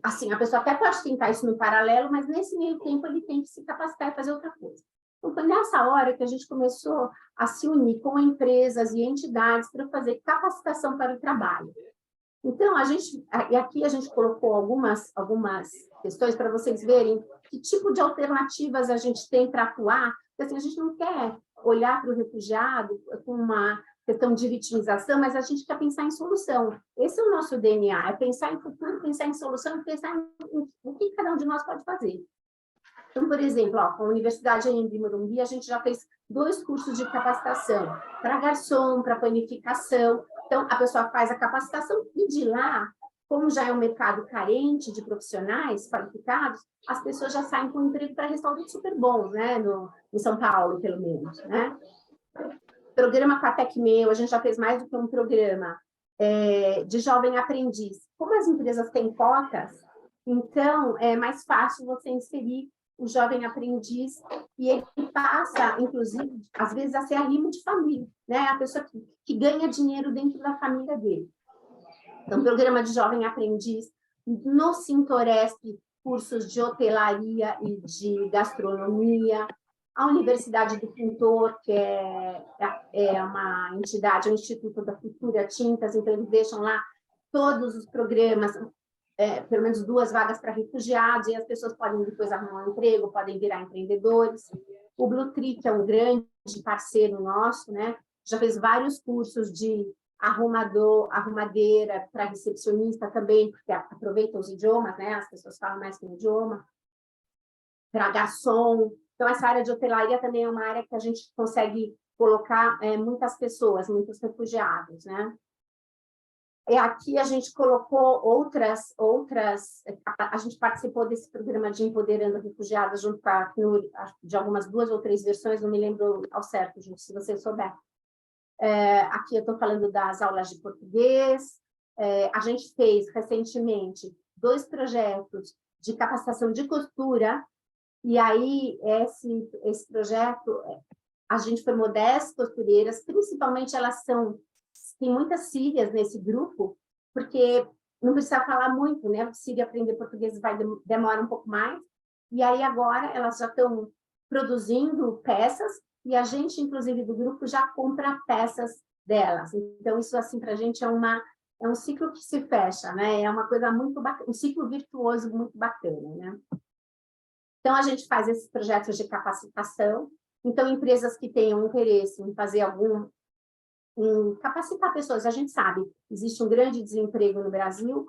assim, a pessoa até pode tentar isso no paralelo, mas nesse meio tempo ele tem que se capacitar e fazer outra coisa. Então, foi nessa hora que a gente começou a se unir com empresas e entidades para fazer capacitação para o trabalho. Então, e aqui a gente colocou algumas questões para vocês verem que tipo de alternativas a gente tem para atuar, porque assim, a gente não quer olhar para o refugiado com uma questão de vitimização, mas a gente quer pensar em solução. Esse é o nosso DNA, é pensar em futuro, pensar em solução, pensar em o que cada um de nós pode fazer. Então, por exemplo, com a Universidade de Morumbi, a gente já fez 2 cursos de capacitação, para garçom, para panificação. Então, a pessoa faz a capacitação e de lá, como já é um mercado carente de profissionais qualificados, as pessoas já saem com um emprego para restaurantes super bons, né? Em São Paulo, pelo menos, né? Programa com a Tecmeu, a gente já fez mais do que um programa de jovem aprendiz. Como as empresas têm cotas, então é mais fácil você inserir o jovem aprendiz e ele passa, inclusive, às vezes, a ser arrimo de família, né? A pessoa que ganha dinheiro dentro da família dele. Então, programa de jovem aprendiz, no Sintoresp, cursos de hotelaria e de gastronomia, a Universidade do Pintor, que é uma entidade, o Instituto da Cultura Tintas, então eles deixam lá todos os programas, pelo menos 2 vagas para refugiados, e as pessoas podem depois arrumar um emprego, podem virar empreendedores. O Blue Tree, que é um grande parceiro nosso, né? Já fez vários cursos de arrumadeira para recepcionista também, porque aproveita os idiomas, né? As pessoas falam mais que um idioma. Para garçom. Então, essa área de hotelaria também é uma área que a gente consegue colocar muitas pessoas, muitos refugiados, né? E aqui a gente colocou outras, a gente participou desse programa de Empoderando Refugiadas junto com a Acnur, de algumas 2 ou 3 versões, não me lembro ao certo, gente, se você souber. Aqui eu estou falando das aulas de português, a gente fez recentemente 2 projetos de capacitação de costura, e aí esse projeto, a gente formou 10 costureiras, principalmente elas são tem muitas sírias nesse grupo, porque não precisa falar muito, né? O sírio aprender português demora um pouco mais. E aí agora elas já estão produzindo peças e a gente, inclusive, do grupo já compra peças delas. Então, isso, assim, para a gente é um ciclo que se fecha, né? É uma coisa muito bacana, um ciclo virtuoso muito bacana, né? Então, a gente faz esses projetos de capacitação. Então, empresas que tenham interesse em fazer em capacitar pessoas, a gente sabe, existe um grande desemprego no Brasil,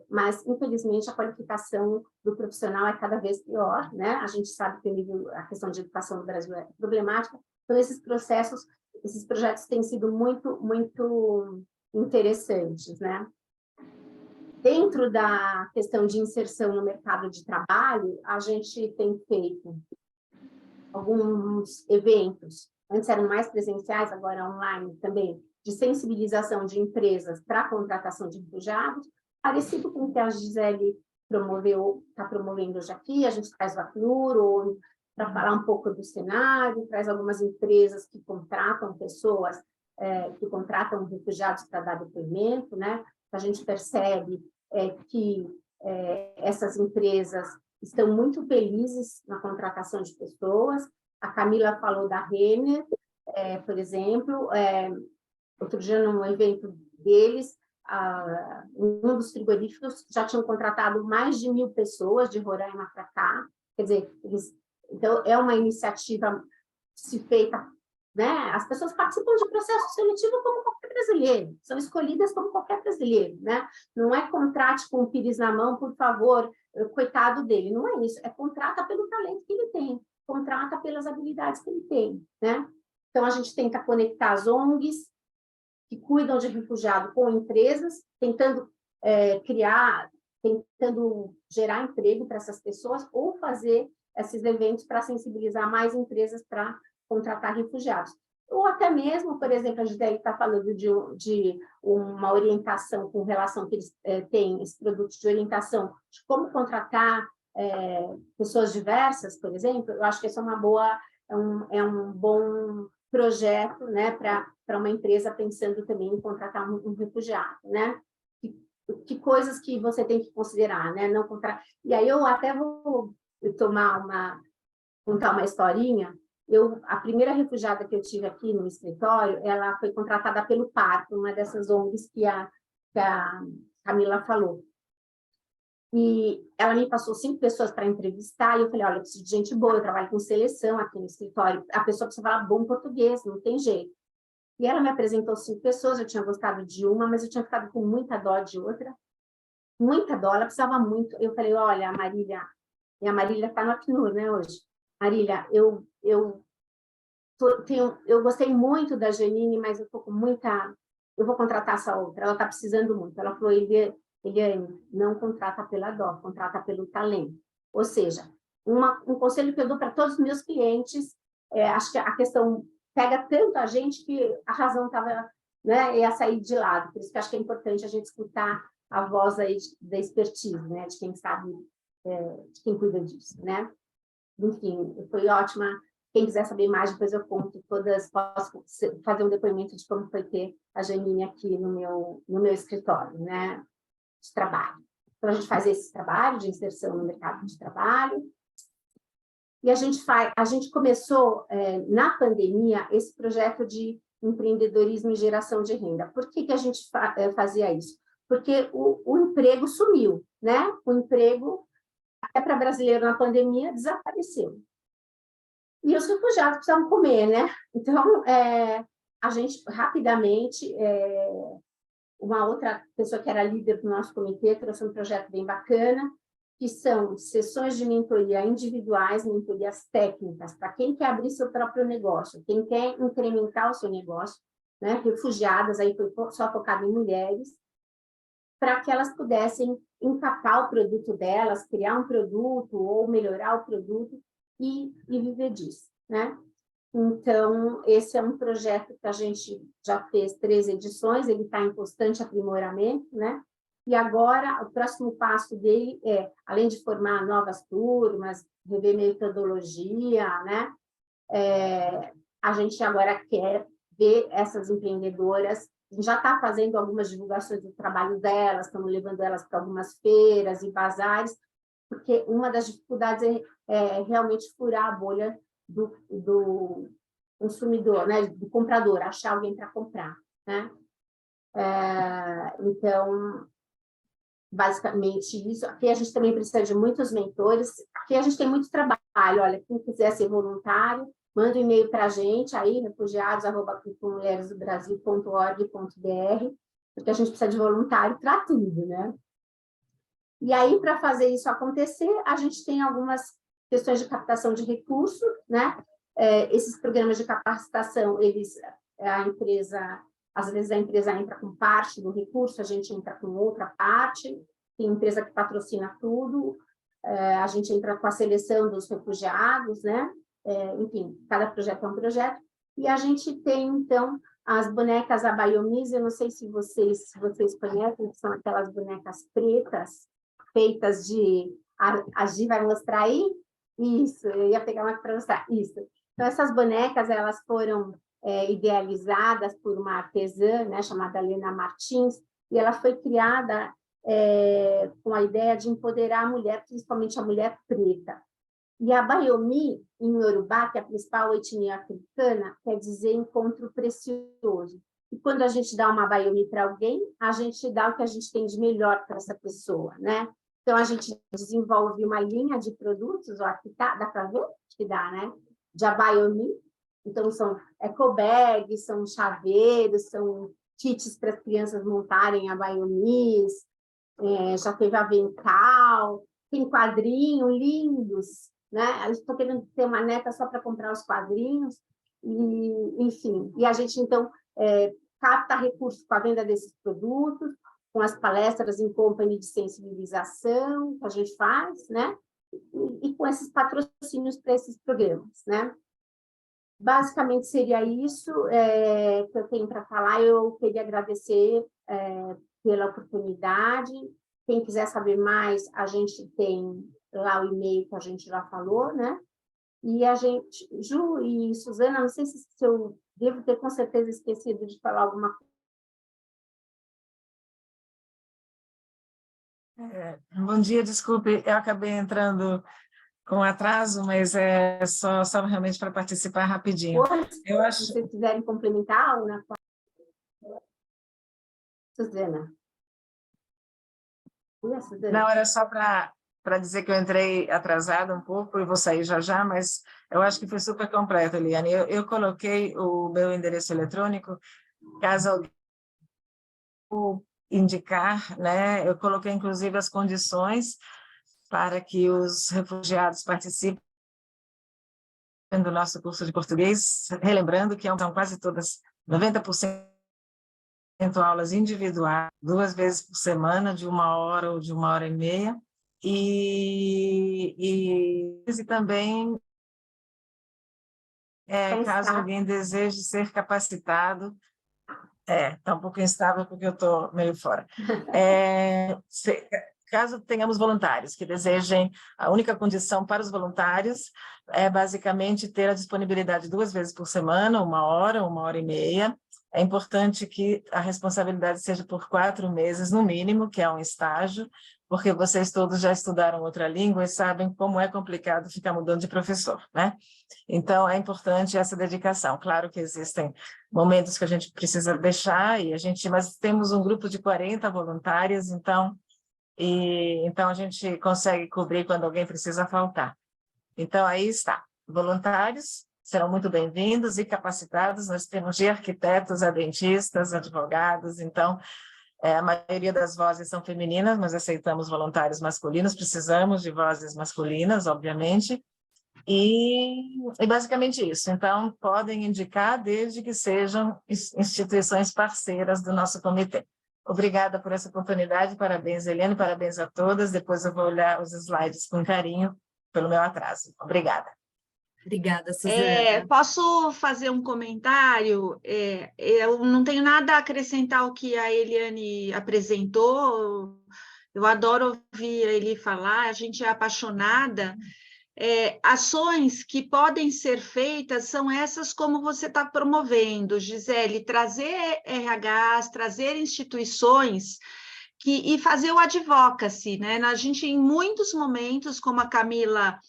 mas infelizmente, a qualificação do profissional é cada vez pior, né? A gente sabe que a questão de educação no Brasil é problemática. Então, esses projetos têm sido muito, muito interessantes, né? Dentro da questão de inserção no mercado de trabalho, a gente tem feito alguns eventos, antes eram mais presenciais, agora online também, de sensibilização de empresas para a contratação de refugiados, parecido com o que a Gisele está promovendo hoje aqui. A gente traz o Acnur para falar um pouco do cenário, traz algumas empresas que contratam pessoas, que contratam refugiados para dar depoimento, né? A gente percebe que essas empresas estão muito felizes na contratação de pessoas. A Camila falou da Renner, por exemplo, outro dia num evento deles, um dos frigoríficos já tinham contratado mais de 1.000 pessoas de Roraima para cá. Quer dizer, então é uma iniciativa se feita, né? As pessoas participam de processo seletivo como qualquer brasileiro, são escolhidas como qualquer brasileiro, né? Não é contrate com o pires na mão, por favor, coitado dele, não é isso, é contrata pelo talento que ele tem, contrata pelas habilidades que ele tem, né? Então, a gente tenta conectar as ONGs que cuidam de refugiado com empresas, tentando tentando gerar emprego para essas pessoas ou fazer esses eventos para sensibilizar mais empresas para contratar refugiados. Ou até mesmo, por exemplo, a Gisele está falando de uma orientação com relação que eles têm, esse produto de orientação de como contratar pessoas diversas, por exemplo. Eu acho que essa é uma boa, um bom projeto, né, para uma empresa pensando também em contratar um refugiado, né? Que coisas que você tem que considerar, né? Não contratar. E aí eu até vou contar uma historinha. A primeira refugiada que eu tive aqui no escritório, ela foi contratada pelo Parto, uma dessas ONGs que a Camila falou. E ela me passou 5 pessoas para entrevistar, e eu falei, olha, eu preciso de gente boa, eu trabalho com seleção aqui no escritório, a pessoa precisa falar bom português, não tem jeito. E ela me apresentou 5 pessoas, eu tinha gostado de uma, mas eu tinha ficado com muita dó de outra, muita dó, ela precisava muito. Eu falei, olha, a Marília, e a Marília está no Acnur, né, hoje. Marília, eu gostei muito da Janine, mas eu estou com muita... Eu vou contratar essa outra, ela está precisando muito. Ela falou, Eliane, não contrata pela dó, contrata pelo talento. Ou seja, um conselho que eu dou para todos os meus clientes, acho que a questão pega tanto a gente que a razão estava, né, ia sair de lado. Por isso que acho que é importante a gente escutar a voz aí da expertise, né, de quem sabe, de quem cuida disso, né? Enfim, foi ótima. Quem quiser saber mais, depois eu conto todas, posso fazer um depoimento de como foi ter a Janine aqui no meu escritório, né, de trabalho. Então, a gente faz esse trabalho de inserção no mercado de trabalho. E a gente começou, na pandemia, esse projeto de empreendedorismo e geração de renda. Por que a gente fazia isso? Porque o emprego sumiu, né? O emprego, até para brasileiro na pandemia, desapareceu. E os refugiados precisavam comer, né? Então, a gente, rapidamente, uma outra pessoa que era líder do nosso comitê trouxe um projeto bem bacana, que são sessões de mentoria individuais, mentorias técnicas, para quem quer abrir seu próprio negócio, quem quer incrementar o seu negócio, né? Refugiadas, aí foi só focado em mulheres, para que elas pudessem encapar o produto delas, criar um produto ou melhorar o produto e viver disso, né? Então, esse é um projeto que a gente já fez 3 edições, ele está em constante aprimoramento, né? E agora, o próximo passo dele além de formar novas turmas, rever metodologia, né? A gente agora quer ver essas empreendedoras já está fazendo algumas divulgações do trabalho delas, estamos levando elas para algumas feiras e bazares, porque uma das dificuldades é realmente furar a bolha do consumidor, né, do comprador, achar alguém para comprar, né? Então, basicamente isso. Aqui a gente também precisa de muitos mentores. Aqui a gente tem muito trabalho. Olha, quem quiser ser voluntário, manda um e-mail para a gente, aí, refugiados@mulheresdobrasil.org.br, porque a gente precisa de voluntário para tudo, né? E aí, para fazer isso acontecer, a gente tem algumas questões de captação de recursos, né? Esses programas de capacitação, às vezes a empresa entra com parte do recurso, a gente entra com outra parte, tem empresa que patrocina tudo, a gente entra com a seleção dos refugiados, né? Enfim, cada projeto é um projeto, e a gente tem, então, as bonecas Abayomis, eu não sei se vocês conhecem, que são aquelas bonecas pretas, feitas de... A Gi vai mostrar aí? Isso, eu ia pegar uma para mostrar, isso. Então, essas bonecas, elas foram idealizadas por uma artesã, né, chamada Helena Martins, e ela foi criada com a ideia de empoderar a mulher, principalmente a mulher preta. E a Bayomi, em Yorubá, que é a principal etnia africana, quer dizer encontro precioso. E quando a gente dá uma Bayomi para alguém, a gente dá o que a gente tem de melhor para essa pessoa, né? Então, a gente desenvolve uma linha de produtos, ó, aqui tá, dá para ver? Acho que dá, né? De Abayomi. Então, são ecobags, são chaveiros, são kits para as crianças montarem Abayomis, já teve avental, tem quadrinho, lindos, né? Eu estou querendo ter uma neta só para comprar os quadrinhos, e, enfim. E a gente, então, capta recursos com a venda desses produtos, com as palestras em company de sensibilização que a gente faz, né? E com esses patrocínios para esses programas, né? Basicamente, seria isso que eu tenho para falar. Eu queria agradecer pela oportunidade. Quem quiser saber mais, a gente tem lá o e-mail que a gente já falou, né? E a gente, Ju e Suzana, não sei se eu devo ter com certeza esquecido de falar alguma coisa. Bom dia, desculpe, eu acabei entrando com atraso, mas só realmente para participar rapidinho. Eu acho... Se vocês quiserem complementar, Ana, Suzana. Não, era só para dizer que eu entrei atrasada um pouco e vou sair já, mas eu acho que foi super completo, Eliane. Eu coloquei o meu endereço eletrônico, caso alguém indicar, né? Eu coloquei, inclusive, as condições para que os refugiados participem do nosso curso de português, relembrando que são quase todas, 90% aulas individuais, 2 vezes por semana, de 1 hora ou de 1h30, e também, caso alguém deseje ser capacitado, está um pouco instável porque eu estou meio fora. Caso tenhamos voluntários que desejem, a única condição para os voluntários é basicamente ter a disponibilidade 2 vezes por semana, 1 hora, 1h30. É importante que a responsabilidade seja por 4 meses, no mínimo, que é um estágio, porque vocês todos já estudaram outra língua e sabem como é complicado ficar mudando de professor, né? Então, é importante essa dedicação. Claro que existem momentos que a gente precisa deixar, mas temos um grupo de 40 voluntárias, então a gente consegue cobrir quando alguém precisa faltar. Então, aí está. Voluntários serão muito bem-vindos e capacitados. Nós temos de arquitetos a dentistas, advogados, então, a maioria das vozes são femininas, mas aceitamos voluntários masculinos, precisamos de vozes masculinas, obviamente, e basicamente isso. Então, podem indicar desde que sejam instituições parceiras do nosso comitê. Obrigada por essa oportunidade, parabéns, Eliane, parabéns a todas. Depois eu vou olhar os slides com carinho pelo meu atraso. Obrigada. Obrigada, Suzana. Posso fazer um comentário? Eu não tenho nada a acrescentar ao que a Eliane apresentou. Eu adoro ouvir ele falar, a gente é apaixonada. ações que podem ser feitas são essas como você está promovendo, Gisele, trazer RHs, trazer instituições e fazer o advocacy, né? A gente, em muitos momentos, como a Camila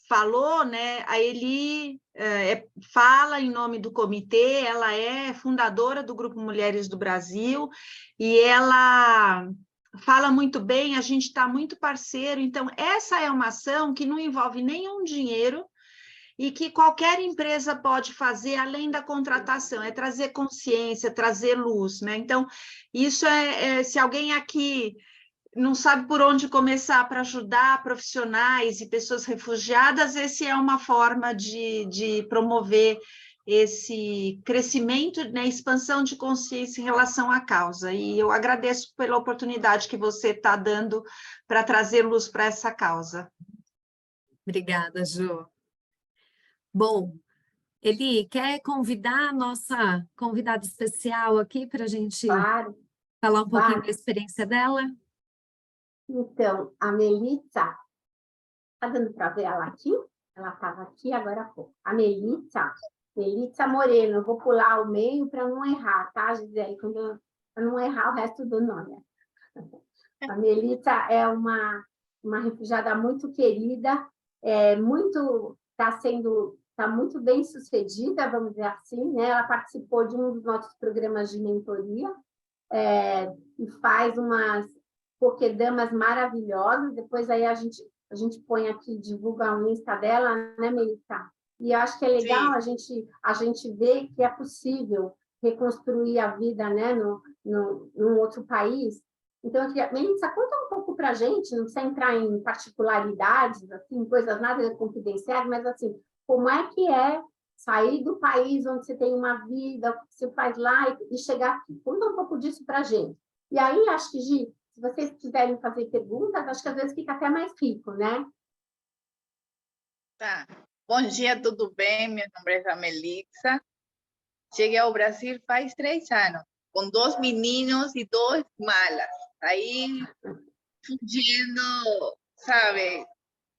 falou, né? A Eli fala em nome do comitê, ela é fundadora do Grupo Mulheres do Brasil, e ela fala muito bem, a gente está muito parceiro, então essa é uma ação que não envolve nenhum dinheiro e que qualquer empresa pode fazer além da contratação, é trazer consciência, trazer luz, né? Então, isso se alguém aqui não sabe por onde começar para ajudar profissionais e pessoas refugiadas, essa é uma forma de promover esse crescimento, né, expansão de consciência em relação à causa. E eu agradeço pela oportunidade que você está dando para trazer luz para essa causa. Obrigada, Ju. Bom, Eli, quer convidar a nossa convidada especial aqui para a gente Claro, falar um pouquinho claro. da experiência dela? Então, a Melissa, está dando para ver ela aqui? Ela estava aqui agora há pouco. A Melissa Moreno, eu vou pular o meio para não errar, tá, Gisele? Para não errar o resto do nome. A Melissa é uma refugiada muito querida, está muito bem sucedida, vamos dizer assim, né? Ela participou de um dos nossos programas de mentoria e faz umas coquedamas maravilhosas. Depois aí a gente põe aqui, divulga o Insta dela, né, Melissa? E eu acho que é legal a gente ver que é possível reconstruir a vida, né, num outro país. Então, eu queria... Melissa, conta um pouco para a gente, não precisa entrar em particularidades, assim, coisas nada confidenciais, mas assim, como é que é sair do país onde você tem uma vida, o que você faz lá e chegar aqui? Conta um pouco disso para a gente. E aí, acho que, Gi, se vocês quiserem fazer perguntas, acho que às vezes fica até mais rico, né? Tá. Bom dia, tudo bem? Meu nome é Melissa. Cheguei ao Brasil faz 3 anos, com 2 meninos e 2 malas. Aí, fugindo, sabe,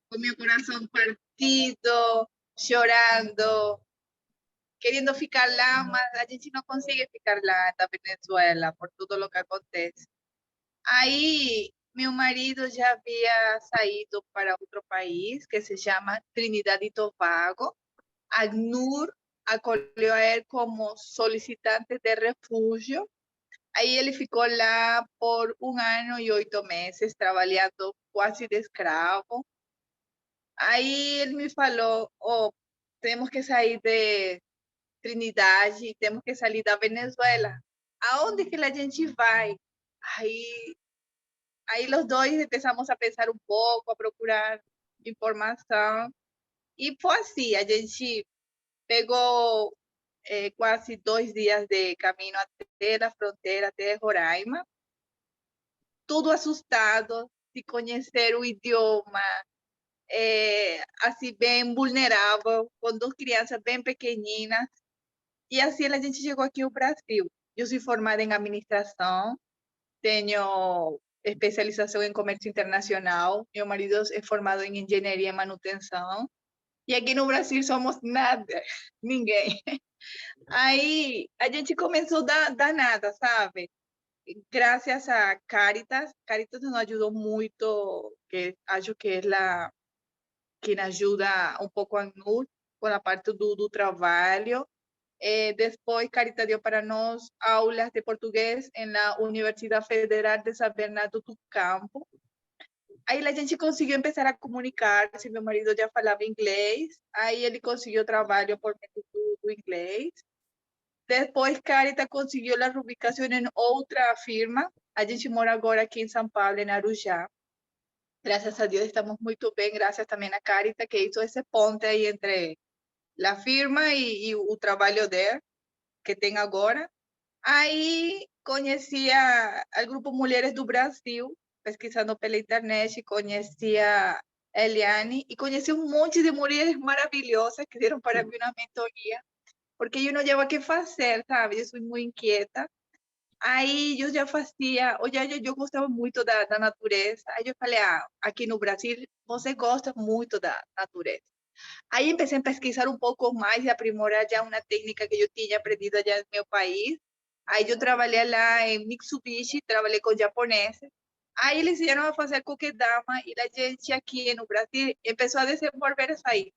com meu coração partido, chorando, querendo ficar lá, mas a gente não consegue ficar lá na Venezuela por tudo o que acontece. Aí, meu marido já havia saído para outro país, que se chama Trinidad e Tobago. A ACNUR acolheu a ele como solicitante de refúgio. Aí ele ficou lá por 1 ano e 8 meses, trabalhando quase de escravo. Aí ele me falou, temos que sair de Trinidad e temos que sair da Venezuela. Aonde que a gente vai? Aí os dois começamos a pensar um pouco, a procurar informação. E foi assim, a gente pegou quase 2 dias de caminho até a fronteira, até Roraima. Tudo assustado, de conhecer o idioma, assim, bem vulnerável, com 2 crianças bem pequeninas. E assim a gente chegou aqui ao Brasil. Eu sou formada em administração, tenho especialização em comércio internacional, meu marido é formado em engenharia e manutenção, e aqui no Brasil somos nada, ninguém. Aí a gente começou da nada, sabe? Graças a Caritas nos ajudou muito, que acho que é quem ajuda um pouco a ACNUR com a parte do trabalho. Depois, Caritas deu para nós aulas de português na Universidade Federal de São Bernardo do Campo. Aí a gente conseguiu começar a comunicar, se meu marido já falava inglês, aí ele conseguiu trabalho por meio do inglês. Depois, Caritas conseguiu a rubricação em outra firma. A gente mora agora aqui em São Paulo, em Arujá. Graças a Deus estamos muito bem, graças também a Caritas, que hizo esse ponte aí entre a firma e o trabalho dela, que tem agora. Aí conheci o Grupo Mulheres do Brasil, pesquisando pela internet, conheci a Eliane e conheci um monte de mulheres maravilhosas que deram para mim uma mentoria, porque eu não sabia o que fazer, sabe? Eu sou muito inquieta. Aí eu já fazia, eu gostava muito da natureza. Aí eu falei, aqui no Brasil você gosta muito da natureza. Aí comecei a pesquisar um pouco mais e aprimorar já uma técnica que eu tinha aprendido já no meu país. Aí eu trabalhei lá em Mitsubishi, trabalhei com japoneses. Aí eles vieram a fazer kokedama e a gente aqui no Brasil começou a desenvolver isso aí.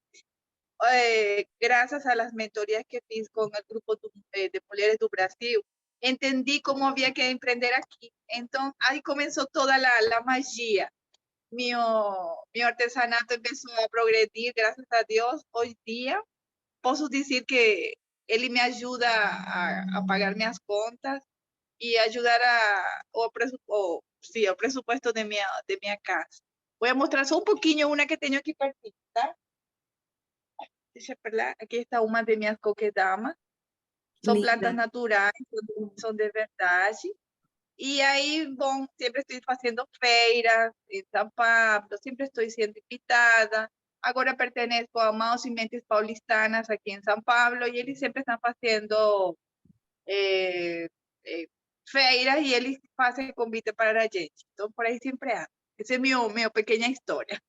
Graças a las mentorías que fiz con el grupo de mujeres do Brasil, entendí cómo había que emprender aquí. Entonces, ahí comenzó toda la magia. Mi artesanato empezó a progredir, gracias a Dios. Hoy día, puedo decir que él me ayuda a pagar mis contas y ayudar al presupuesto de mi casa. Voy a mostrar só un poquito una que tengo aquí pertinho, tá? Deixa eu ver, aqui está uma de minhas kokedamas. São Linda. plantas naturais, são de verdade. E aí, bom, sempre estou fazendo feiras em São Paulo, sempre estou sendo invitada. Agora pertenço a Maus e Mentes Paulistanas aqui em São Paulo e eles sempre estão fazendo feiras e eles fazem convite para a gente. Então, por aí sempre há. Essa é minha pequena história.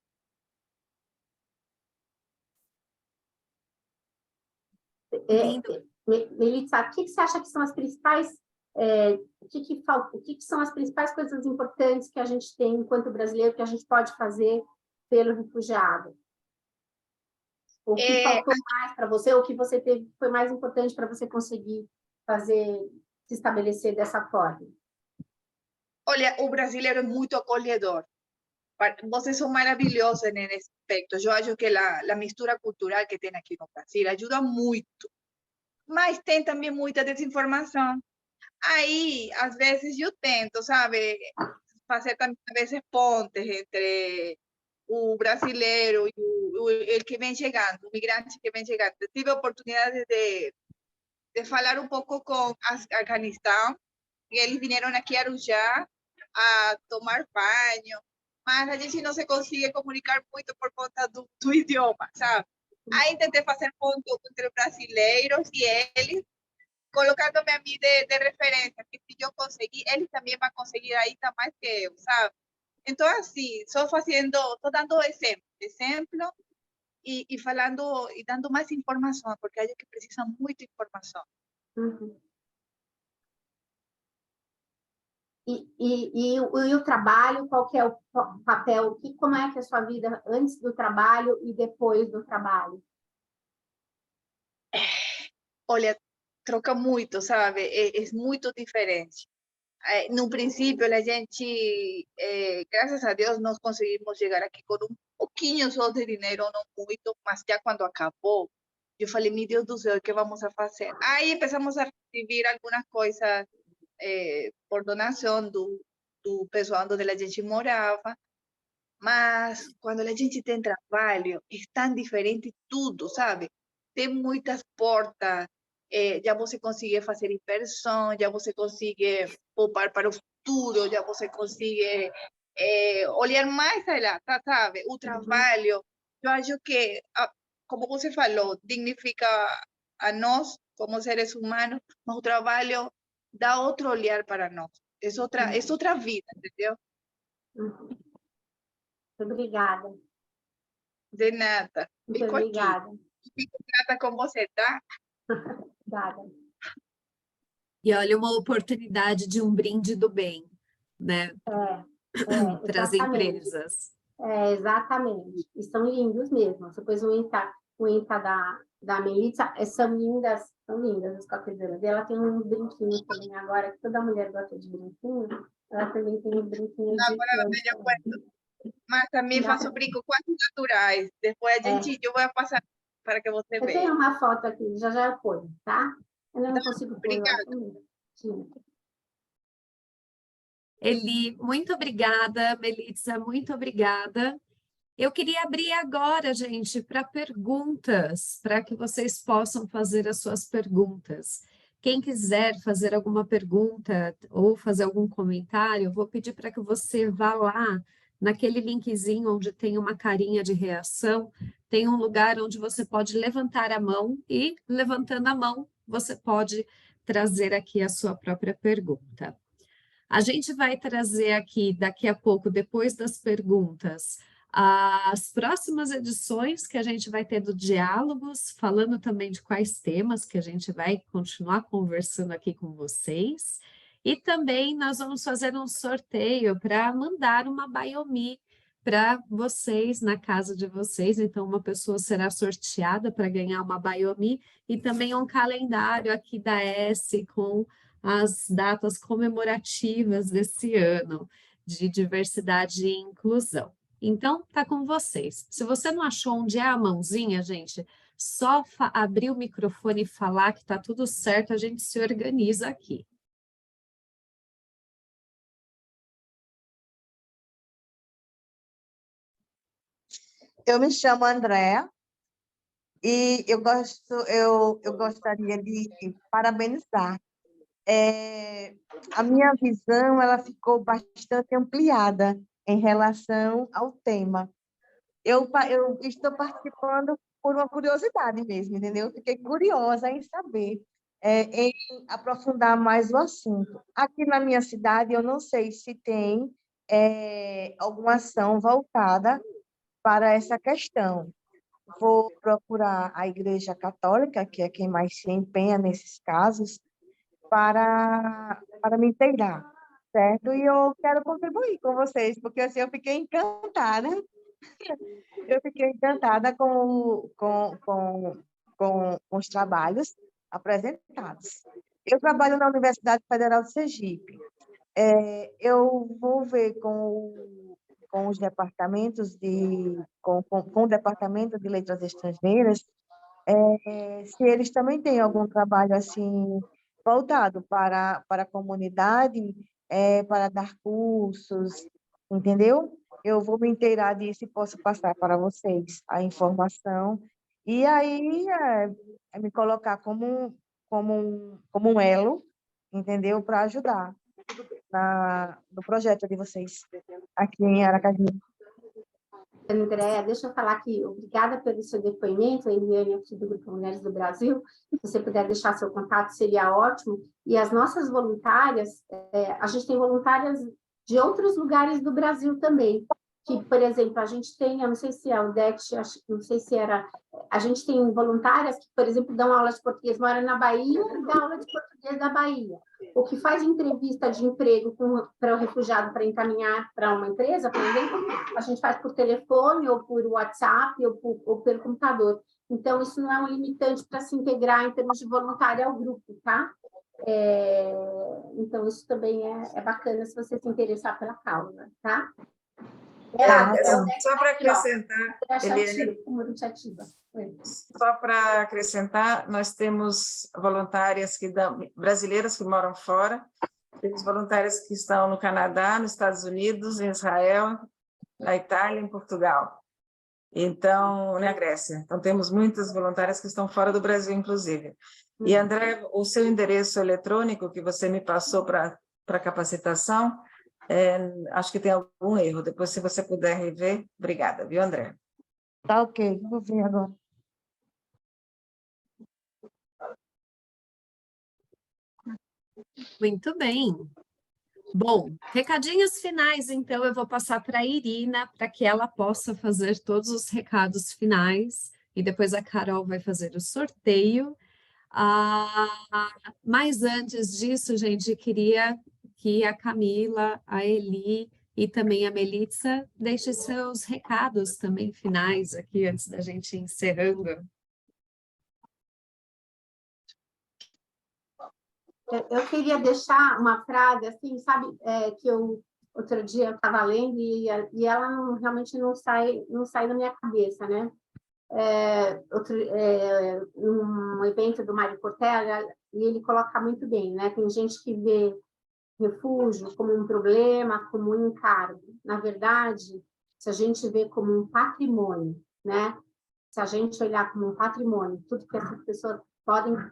Melitza, o que você acha que são as principais, o que são as principais coisas importantes que a gente tem enquanto brasileiro que a gente pode fazer pelo refugiado? O que faltou mais para você, o que você teve foi mais importante para você conseguir se estabelecer dessa forma? Olha, o brasileiro é muito acolhedor. Vocês são maravilhosos nesse aspecto. Eu acho que a mistura cultural que tem aqui no Brasil ajuda muito. Mas tem também muita desinformação. Aí, às vezes, eu tento, sabe, fazer também, às vezes, pontes entre o brasileiro e o que vem chegando, o migrante que vem chegando. Eu tive a oportunidade de falar um pouco com Afeganistão, e eles vieram aqui a Arujá a tomar banho, mas a gente não se consegue comunicar muito por conta do idioma, sabe? Aí tentei fazer ponto entre brasileiros e eles, colocando-me a mim de referência, que se eu conseguir, eles também vão conseguir aí tá mais que eu, sabe? Então, assim, só estou dando exemplo e falando e dando mais informação, porque acho que precisa muita informação. Uhum. E o trabalho, qual que é o papel? Como é que é a sua vida antes do trabalho e depois do trabalho? Olha, troca muito, sabe? É muito diferente. No princípio, a gente, graças a Deus, nós conseguimos chegar aqui com um pouquinho só de dinheiro, não muito, mas já quando acabou, eu falei, meu Deus do céu, o que vamos a fazer? Aí começamos a receber algumas coisas por donação do pessoal onde a gente morava, mas quando a gente tem trabalho, é tão diferente tudo, sabe? Tem muitas portas, já você consegue fazer inversão, já você consegue poupar para o futuro, já você consegue olhar mais adiante, sabe? O trabalho, eu acho que, como você falou, dignifica a nós como seres humanos, mas o trabalho dá outro olhar para nós. É outra vida, entendeu? Muito obrigada. De nada. Muito obrigada. Fico grata com você, tá? Obrigada. E olha, uma oportunidade de um brinde do bem, né? Para as empresas. Exatamente. E são lindos mesmo. Você pôs o Inta da Melitza, são lindas as coquedamas. Ela tem uns brinquinhos também agora, que toda mulher gosta de brinquinho, ela também tem uns brinquinhos de flores. Mas também faço brinco quase naturais. Depois eu vou passar para que você veja. Eu tenho uma foto aqui, já eu ponho, tá? Eu não consigo pôr. Obrigada. Eli, muito obrigada. Melitza, muito obrigada. Eu queria abrir agora, gente, para perguntas, para que vocês possam fazer as suas perguntas. Quem quiser fazer alguma pergunta ou fazer algum comentário, eu vou pedir para que você vá lá naquele linkzinho onde tem uma carinha de reação, tem um lugar onde você pode levantar a mão e, levantando a mão, você pode trazer aqui a sua própria pergunta. A gente vai trazer aqui, daqui a pouco, depois das perguntas, as próximas edições que a gente vai ter do Diálogos, falando também de quais temas que a gente vai continuar conversando aqui com vocês. E também nós vamos fazer um sorteio para mandar uma Biomi para vocês, na casa de vocês. Então, uma pessoa será sorteada para ganhar uma Biomi e também um calendário aqui da S com as datas comemorativas desse ano de diversidade e inclusão. Então, tá com vocês. Se você não achou onde é a mãozinha, gente, só abrir o microfone e falar que tá tudo certo, a gente se organiza aqui. Eu me chamo Andréa e eu gostaria de parabenizar. A minha visão ela ficou bastante ampliada em relação ao tema. Eu estou participando por uma curiosidade mesmo, entendeu? Fiquei curiosa em saber, em aprofundar mais o assunto. Aqui na minha cidade, eu não sei se tem alguma ação voltada para essa questão. Vou procurar a Igreja Católica, que é quem mais se empenha nesses casos, para me inteirar, certo? E eu quero contribuir com vocês, porque assim, eu fiquei encantada. Eu fiquei encantada com os trabalhos apresentados. Eu trabalho na Universidade Federal de Sergipe. Eu vou ver com os departamentos com o Departamento de Letras Estrangeiras, se eles também têm algum trabalho assim voltado para a comunidade, para dar cursos, entendeu? Eu vou me inteirar disso e posso passar para vocês a informação. E aí me colocar como um elo, entendeu? Para ajudar no projeto de vocês aqui em Aracaju. Andréa, deixa eu falar aqui, obrigada pelo seu depoimento, a Eliane aqui do Grupo Mulheres do Brasil, se você puder deixar seu contato, seria ótimo. E as nossas voluntárias, a gente tem voluntárias de outros lugares do Brasil também, que, por exemplo, a gente tem, eu não sei se é o DET, não sei se era, a gente tem voluntárias que, por exemplo, dão aula de português, moram na Bahia e dão aula de português da Bahia. O que faz entrevista de emprego para o refugiado para encaminhar para uma empresa, por exemplo, a gente faz por telefone, ou por WhatsApp, ou pelo computador. Então, isso não é um limitante para se integrar em termos de voluntário ao grupo, tá? Então, isso também é bacana se você se interessar pela causa, tá? Só para acrescentar, Eliane, só para acrescentar, nós temos voluntárias brasileiras que moram fora, temos voluntárias que estão no Canadá, nos Estados Unidos, em Israel, na Itália, em Portugal, então, na Grécia. Então, temos muitas voluntárias que estão fora do Brasil, inclusive. E, André, o seu endereço eletrônico que você me passou para capacitação, acho que tem algum erro. Depois, se você puder rever, obrigada, viu, André? Tá ok, vou ver agora. Muito bem. Bom, recadinhos finais, então, eu vou passar para a Irina, para que ela possa fazer todos os recados finais, e depois a Carol vai fazer o sorteio. Mas antes disso, gente, queria que a Camila, a Eli e também a Melitza deixem seus recados também finais aqui, antes da gente ir encerrando. Eu queria deixar uma frase, assim, sabe, que outro dia eu estava lendo e ela realmente não sai da minha cabeça, né? Um evento do Mário Cortella, e ele coloca muito bem, né? Tem gente que vê refúgio como um problema, como um encargo. Na verdade, se a gente vê como um patrimônio, né? Se a gente olhar como um patrimônio, tudo que essas pessoas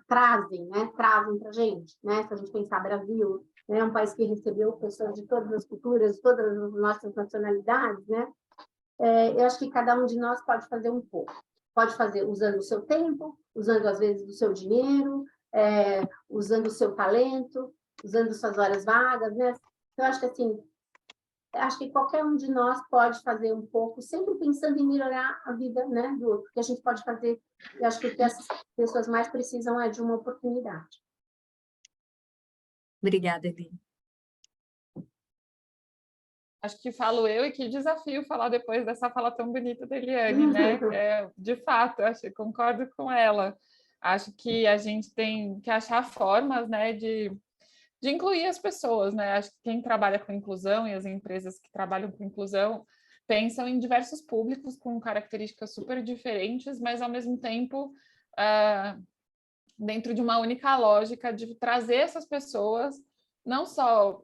trazem para a gente, né? Se a gente pensar Brasil, né? Um país que recebeu pessoas de todas as culturas, todas as nossas nacionalidades, né? Eu acho que cada um de nós pode fazer um pouco. Pode fazer usando o seu tempo, usando, às vezes, o seu dinheiro, usando o seu talento, usando suas horas vagas, né? Eu acho que, assim, acho que qualquer um de nós pode fazer um pouco, sempre pensando em melhorar a vida, né, do outro, que a gente pode fazer. Eu acho que o que essas pessoas mais precisam é de uma oportunidade. Obrigada, Eli. Acho que falo eu e que desafio falar depois dessa fala tão bonita da Eliane, né? De fato, concordo com ela. Acho que a gente tem que achar formas, né, de incluir as pessoas, né? Acho que quem trabalha com inclusão e as empresas que trabalham com inclusão pensam em diversos públicos com características super diferentes, mas ao mesmo tempo dentro de uma única lógica de trazer essas pessoas não só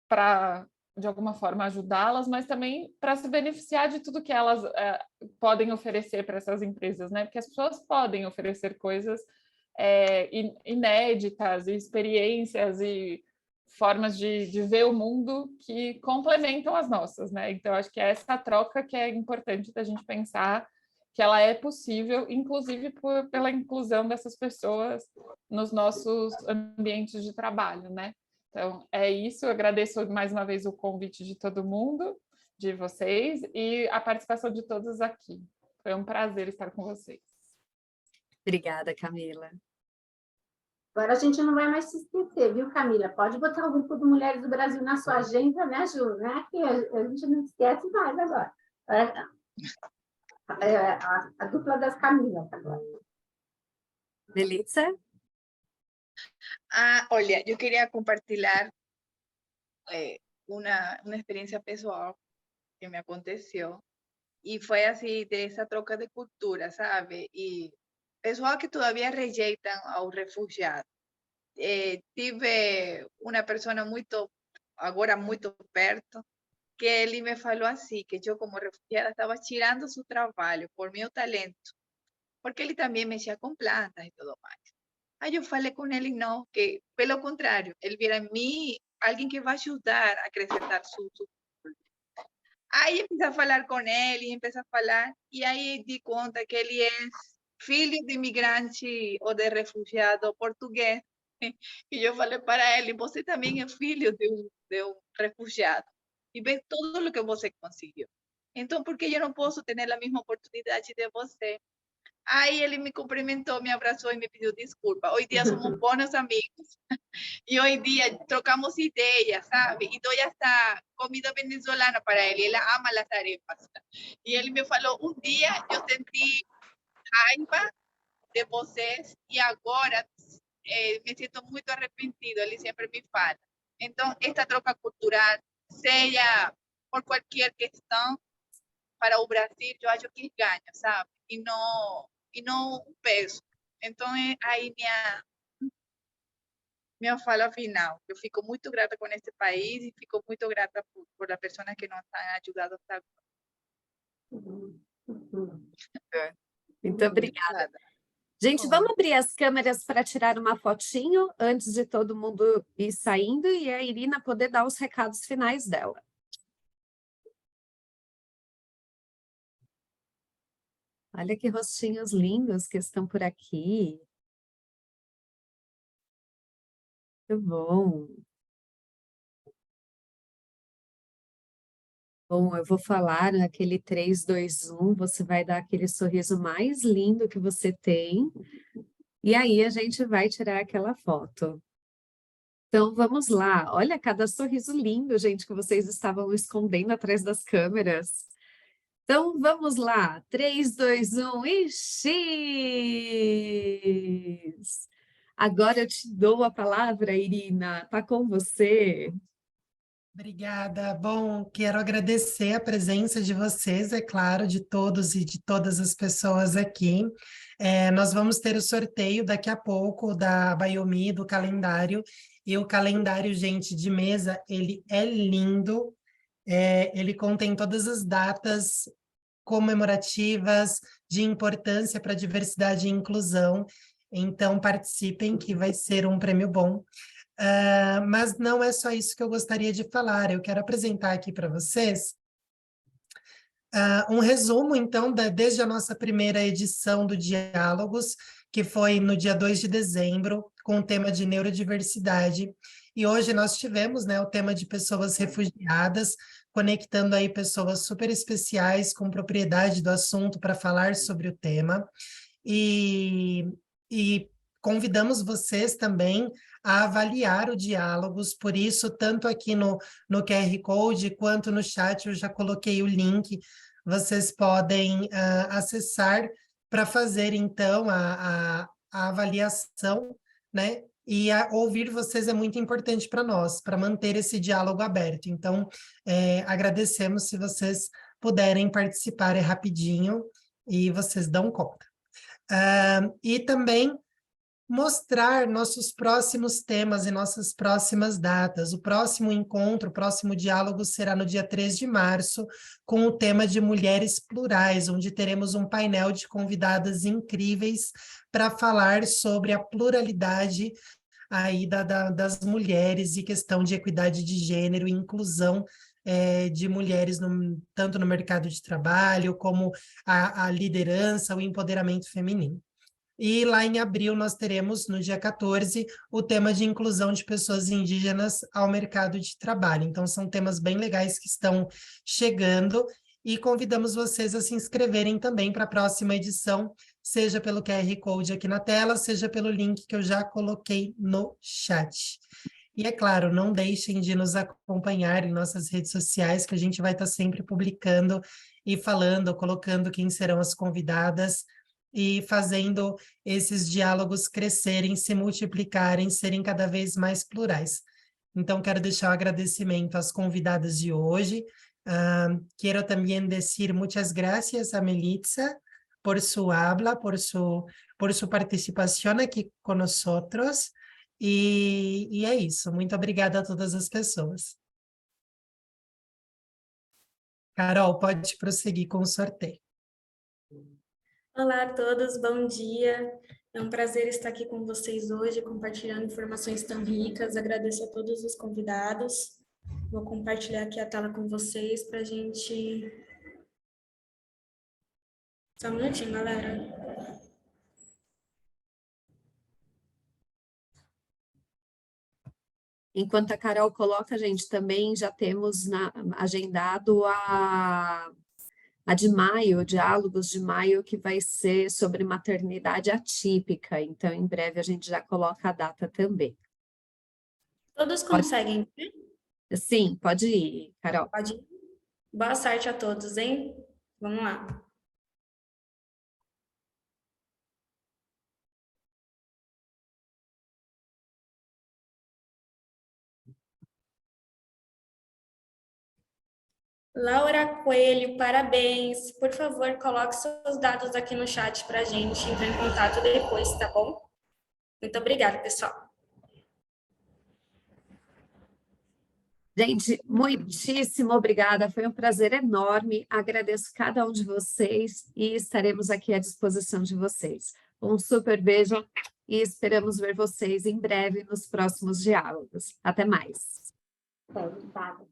para de alguma forma ajudá-las, mas também para se beneficiar de tudo que elas podem oferecer para essas empresas, né? Porque as pessoas podem oferecer coisas inéditas, e experiências e formas de ver o mundo que complementam as nossas, né? Então, acho que é essa troca que é importante da gente pensar que ela é possível, inclusive pela inclusão dessas pessoas nos nossos ambientes de trabalho, né? Então, é isso. Eu agradeço mais uma vez o convite de todo mundo, de vocês, e a participação de todos aqui. Foi um prazer estar com vocês. Obrigada, Camila. Agora a gente não vai mais se esquecer, viu, Camila? Pode botar o Grupo de Mulheres do Brasil na sua agenda, né, Ju? Né? Que a gente não esquece mais agora. A dupla das Camilas agora. Melissa? Olha, yo quería compartir una experiencia pessoal que me aconteció y fue así de esa troca de cultura, ¿sabe? Y pessoal que todavía rejeitam aos refugiados. Tive uma pessoa agora muito perto, que ele me falou assim, que eu como refugiada estava tirando seu trabalho por meu talento, porque ele também mexia com plantas e tudo mais. Aí eu falei com ele, não, que pelo contrário, ele vira em mim alguém que vai ajudar a acrescentar su. Aí empecé a falar com ele, empecé a falar, e aí di conta que ele é filho de imigrante ou de refugiado português. E eu falei para ele, você também é filho de um refugiado. E vê tudo o que você conseguiu. Então, por que eu não posso ter a mesma oportunidade de você? Aí ele me cumprimentou, me abraçou e me pediu desculpa. Hoje dia somos bons amigos. E hoje dia trocamos ideias, sabe? E dou esta comida venezolana para ele. Ele ama as arepas. E ele me falou, um dia eu senti raiva de vocês e agora me sinto muito arrependido. Ele sempre me fala. Então, esta troca cultural, seja por qualquer questão, para o Brasil, eu acho que ganha, sabe? E não o peso. Então, aí minha fala final. Eu fico muito grata com esse país e fico muito grata por as pessoas que nos têm ajudado até agora. Muito obrigada. Gente, vamos abrir as câmeras para tirar uma fotinho antes de todo mundo ir saindo e a Irina poder dar os recados finais dela. Olha que rostinhos lindos que estão por aqui. Muito bom. Bom, eu vou falar naquele 3, 2, 1, você vai dar aquele sorriso mais lindo que você tem, e aí a gente vai tirar aquela foto. Então, vamos lá. Olha cada sorriso lindo, gente, que vocês estavam escondendo atrás das câmeras. Então, vamos lá. 3, 2, 1 e X! Agora eu te dou a palavra, Irina. Está com você. Obrigada. Bom, quero agradecer a presença de vocês, é claro, de todos e de todas as pessoas aqui. Nós vamos ter o sorteio daqui a pouco da Biomi, do calendário. E o calendário, gente, de mesa, ele é lindo. Ele contém todas as datas comemorativas de importância para a diversidade e inclusão. Então, participem, que vai ser um prêmio bom. Mas não é só isso que eu gostaria de falar. Eu quero apresentar aqui para vocês Um resumo, então, desde a nossa primeira edição do Diálogos, que foi no dia 2 de dezembro, com o tema de neurodiversidade. E hoje nós tivemos, né, o tema de pessoas refugiadas, conectando aí pessoas super especiais com propriedade do assunto para falar sobre o tema. E convidamos vocês também a avaliar o Diálogos, por isso, tanto aqui no QR Code quanto no chat, eu já coloquei o link, vocês podem acessar para fazer, então, a avaliação, né? E ouvir vocês é muito importante para nós, para manter esse diálogo aberto. Então, agradecemos se vocês puderem participar, é rapidinho, e vocês dão conta. E também mostrar nossos próximos temas e nossas próximas datas. O próximo encontro, o próximo diálogo será no dia 3 de março, com o tema de Mulheres Plurais, onde teremos um painel de convidadas incríveis para falar sobre a pluralidade aí das mulheres e questão de equidade de gênero e inclusão de mulheres, tanto no mercado de trabalho, como a liderança, o empoderamento feminino. E lá em abril nós teremos, no dia 14, o tema de inclusão de pessoas indígenas ao mercado de trabalho. Então, são temas bem legais que estão chegando e convidamos vocês a se inscreverem também para a próxima edição, seja pelo QR Code aqui na tela, seja pelo link que eu já coloquei no chat. E, é claro, não deixem de nos acompanhar em nossas redes sociais, que a gente vai estar sempre publicando e falando, colocando quem serão as convidadas, e fazendo esses diálogos crescerem, se multiplicarem, serem cada vez mais plurais. Então, quero deixar o agradecimento às convidadas de hoje. Quero também dizer muitas gracias a Melitza por su habla, por su participação aqui conosco. E é isso. Muito obrigada a todas as pessoas. Carol, pode prosseguir com o sorteio. Olá a todos, bom dia. É um prazer estar aqui com vocês hoje, compartilhando informações tão ricas. Agradeço a todos os convidados. Vou compartilhar aqui a tela com vocês para a gente... Só um minutinho, galera. Enquanto a Carol coloca, a gente também já temos agendado a de maio, Diálogos de maio, que vai ser sobre maternidade atípica. Então, em breve, a gente já coloca a data também. Todos conseguem? Sim, pode ir, Carol. Pode ir. Boa sorte a todos, hein? Vamos lá. Laura Coelho, parabéns. Por favor, coloque seus dados aqui no chat para a gente entrar em contato depois, tá bom? Muito obrigada, pessoal. Gente, muitíssimo obrigada. Foi um prazer enorme. Agradeço cada um de vocês e estaremos aqui à disposição de vocês. Um super beijo e esperamos ver vocês em breve nos próximos diálogos. Até mais. Obrigada.